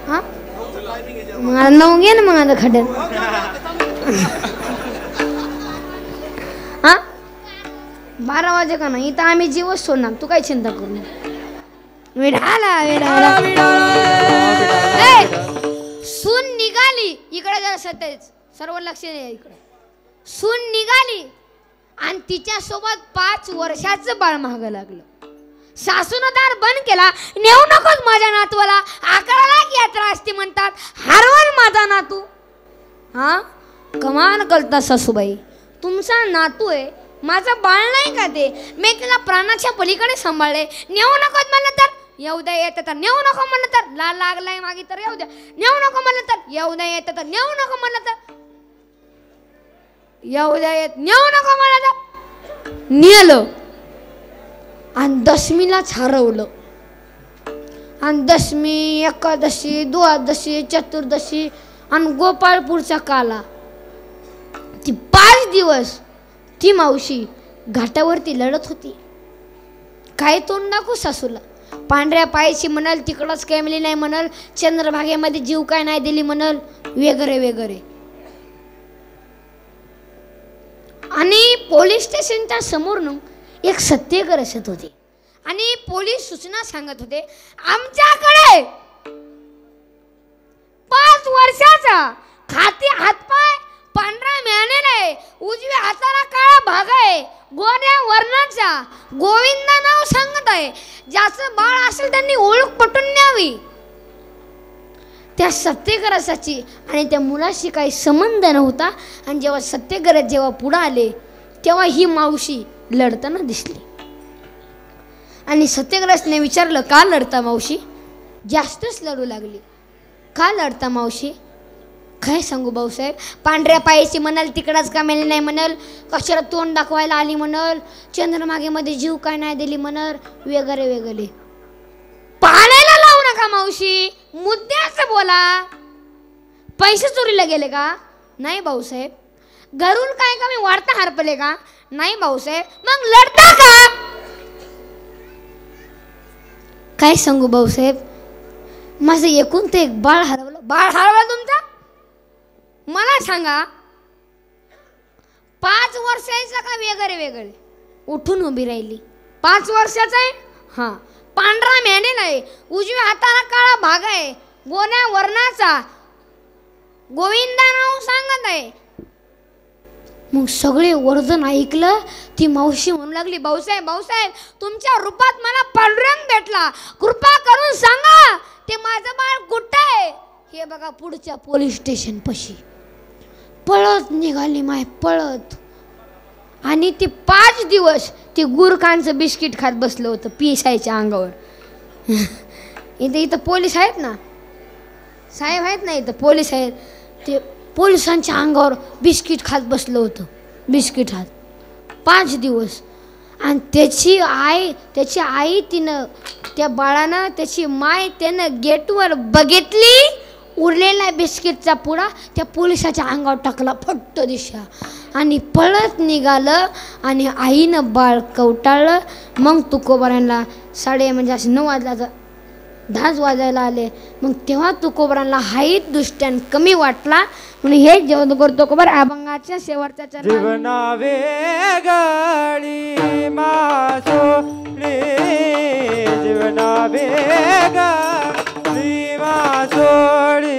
हा मला 9 घे ना मग आता खड्यात. हा 12 वाजे का ना इथं आम्ही जीवच सोडणार. तू काय चिंता करू नको. विडाला विडाला सून निघाली इकडे जरा सतेज सर्व लक्ष द्या इकडे. सून निघाली आणि तिच्या सोबत 5 वर्षाचं बाळ मागं लागलं. सासूनं दार बंद केला. नेऊ नकोस माझ्या नातवाला. 11 लाख यात्रा असते म्हणतात. हरवल माझा नातू. हा कमाल करता सासूबाई. तुमचा नातू आहे, माझं बाळ नाही का ते? मी तिला प्राणाच्या पलीकडे सांभाळले. नेऊ नकोस म्हणलं तर येऊ द्या. येतं तर नेऊ नको म्हणलं तर ला लागलाय मागे तर येऊ द्या. नेऊ नको म्हणलं तर येऊ द्या. येतं तर नेऊ नको म्हणलं तर येऊ द्या. येत नेऊ नको म्हणलं तर नेलं आणि दशमीलाच हरवलं. आणि दशमी, एकादशी, द्वादशी, चतुर्दशी आणि गोपाळपूरचा काला. ती 5 दिवस ती मावशी घाटावरती लढत होती. काय तोंड दाखवू सासूला? पांढऱ्या पायाची म्हणाल, तिकडंच कॅमली नाही म्हणाल, चंद्रभागेमध्ये जीव काय नाही दिली म्हणाल, वगैरे वगैरे. आणि पोलीस स्टेशनच्या समोरून एक सत्याग्रह असत होते आणि पोलीस सूचना सांगत होते, आमच्याकडे 5 वर्षाचा खाती हातपाय पांढरा मिळालेला आहे, उजव्या हाताला काळा भाग आहे, गोऱ्या वर्णाचा, गोविंद नाव सांगत आहे. ज्याचं बाळ असेल त्यांनी ओळख पटून न्यावी. त्या सत्याग्रहाची आणि त्या मुलाशी काही संबंध नव्हता. आणि जेव्हा सत्याग्रह जेव्हा पुढे आले तेव्हा ही मावशी लढताना दिसली. आणि सत्यग्रस्तने विचारलं, का लढता मावशी? जास्तच लढू लागली. का लढता मावशी? काय सांगू भाऊसाहेब, पांढऱ्या पायाची म्हणाल तिकडंच का मेली नाही म्हणाल, कशाला तोंड दाखवायला आली म्हणाल, चंद्रमागेमध्ये जीव काय नाही दिली म्हणाल, वगैरे वगैरे. पाळायला लावू नका मावशी, मुद्द्याचं बोला. पैसे चोरीला गेले का? नाही भाऊसाहेब. घरून काय का मी वाढता हरपले का? नाही भाऊसाहेब. मग लढता का? काय सांगू भाऊसाहेब, माझं एकूण ते एक बाळ हरवलं. बाळ हरवलं तुमचं? मला सांगा, 5 वर्षाचा का वेगळे वेगळे? उठून उभी राहिली. 5 वर्षाचा आहे, हा. पांढरा मेंढेल आहे, उजव्या हाताला काळा भाग आहे, गोण्या वर्णाचा, गोविंदा नाव सांगत आहे. मग सगळे वर्धन ऐकलं. ती मावशी म्हणू लागली, भाऊसाहेब भाऊसाहेब, तुमच्या रूपात मला पांडुरंग भेटला, कृपा करून सांगा ते माझं बाळ कुठं आहे? हे बघा पुढच्या पोलीस स्टेशन पशी. पळत निघाली माय, पळत. आणि ते 5 दिवस ते गुरकांचं बिस्किट खात बसलं होतं पिसायच्या अंगावर. इथं पोलीस आहेत ना, साहेब आहेत ना, इथं पोलीस आहेत. ते पोलिसांच्या अंगावर बिस्किट खात बसलं होतं, बिस्किट खात 5 दिवस. आणि त्याची आई तिनं, त्या बाळानं, त्याची माय त्यानं गेटवर बघितली, उरलेला बिस्किटचा पुडा त्या पोलिसाच्या अंगावर टाकला फट्ट दिशा आणि पळत निघालं. आणि आईनं बाळ कवटाळलं. मग तुकोबारांना म्हणजे असं 9 वाजला, 10 वाजायला आले. मग तेव्हा तुकोबारांना हाईत दुष्ट्यान कमी वाटला म्हणून हे जेवण करतो कोबर अभंगाच्या शेवटच्या चरणात. जीवना वेगळी मासोळी, जीवना वेगळी मासोळी,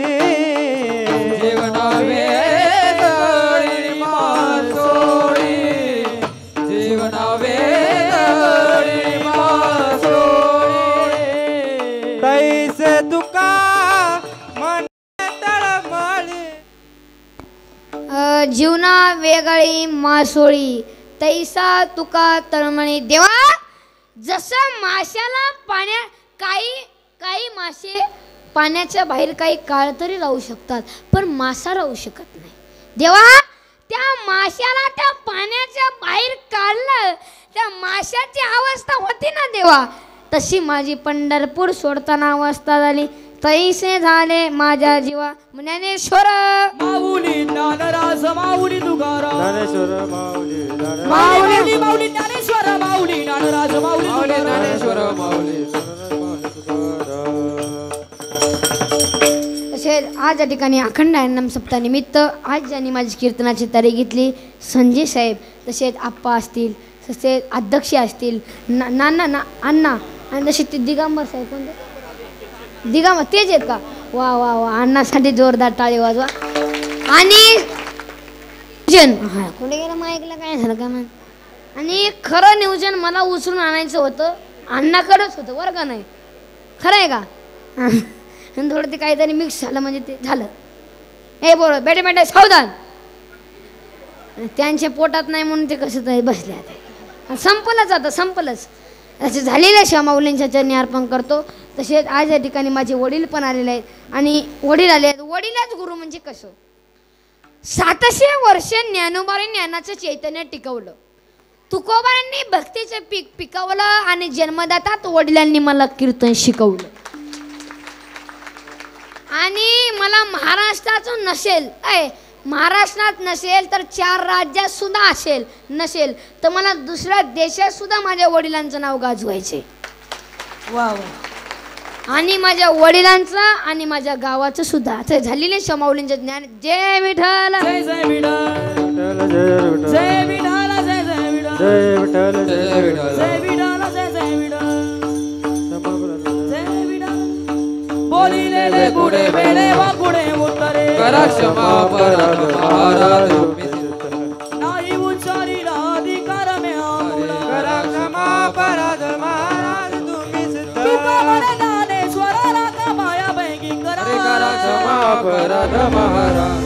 जीवना वेगळी मासोळी, जीवना वेगळी मासोळी. तैसे तुका मन तळमळी, जीवना वेगळी मासोळी, तैसा तुका तळमळी. देवा, जसं माशाला काही मासे पाण्याच्या बाहेर काही काळ तरी राहू शकतात, पण मासा राहू शकत नाही. देवा, त्या माशाला त्या पाण्याच्या बाहेर काढलं, त्या माशाची अवस्था होती ना देवा, तशी माझी पंढरपूर सोडताना अवस्था झाली. तैसे झाले माझ्या जीवा ज्ञानेश्वर माऊली ज्ञानराज, माऊली तुकाराम, ज्ञानेश्वर माऊली, माऊली माऊली ज्ञानेश्वर, माऊली ज्ञानराज, माऊली ज्ञानेश्वर, माऊली. तसेच आज या ठिकाणी अखंड नाम सप्ताहानिमित्त आज ज्यांनी माझी कीर्तनाची तारीख घेतली, संजय साहेब, तसेच आप्पा असतील, तसेच अध्यक्ष असतील, नाना अण्णा, आणि तसे ते दिगंबर साहेब, कोणते दिगंबर तेच आहेत का? वा वा वा, अण्णासाठी जोरदार टाळी वाजवा. आणि कोणी गेलं माईकला, काय झालं का मग? आणि खरं नियोजन मला उचलून आणायचं होतं, अण्णाकडेच होतं बरं का, नाही खरं आहे का? थोडं ते काहीतरी मिक्स झालं म्हणजे ते झालं. हे बोल बेटे बेटे सावधान, त्यांच्या पोटात नाही म्हणून ते कसं तरी बसले. आता संपलंच, आता संपलंच. असे झालेल्या शिवमाऊलींच्या चरणी अर्पण करतो. तसेच आज या ठिकाणी माझे वडील पण आलेले आहेत. आणि वडील आले आहेत, वडिलाच गुरु म्हणजे कसं, 700 वर्ष ज्ञानोबाने ज्ञानाचं चैतन्य टिकवलं, तुकोबांनी भक्तीचं पीक पिकवलं, आणि जन्मदातात वडिलांनी मला कीर्तन शिकवलं. आणि मला महाराष्ट्रातून महाराष्ट्रात नसेल तर 4 राज्यात सुद्धा नसेल तर मला दुसऱ्या देशात सुद्धा माझ्या वडिलांचं नाव गाजवायचे. वा वा. आणि माझ्या वडिलांचं आणि माझ्या गावाचं सुद्धा. आता झालेले शमावलींचे ज्ञान. जय विठ्ठल, जय जय विठ्ठल, जय जय विठ्ठल, विठ्ठल, जय जय विठ्ठल, जय विठ्ठल, जय विठ्ठल, जय विठ्ठल, जय जय विठ्ठल, जय विठ्ठल. बोलिलेले पुढे वेळे वाकुडे उत्तरे, करा क्षमा अपराध महाराज नाही उच्चारीला अधिकार मे आमुला, करा क्षमा अपराध महाराज तुम्हीच तुका म्हणे ज्ञानेश्वराला का माया पैकी करा, करा क्षमा अपराध महाराज.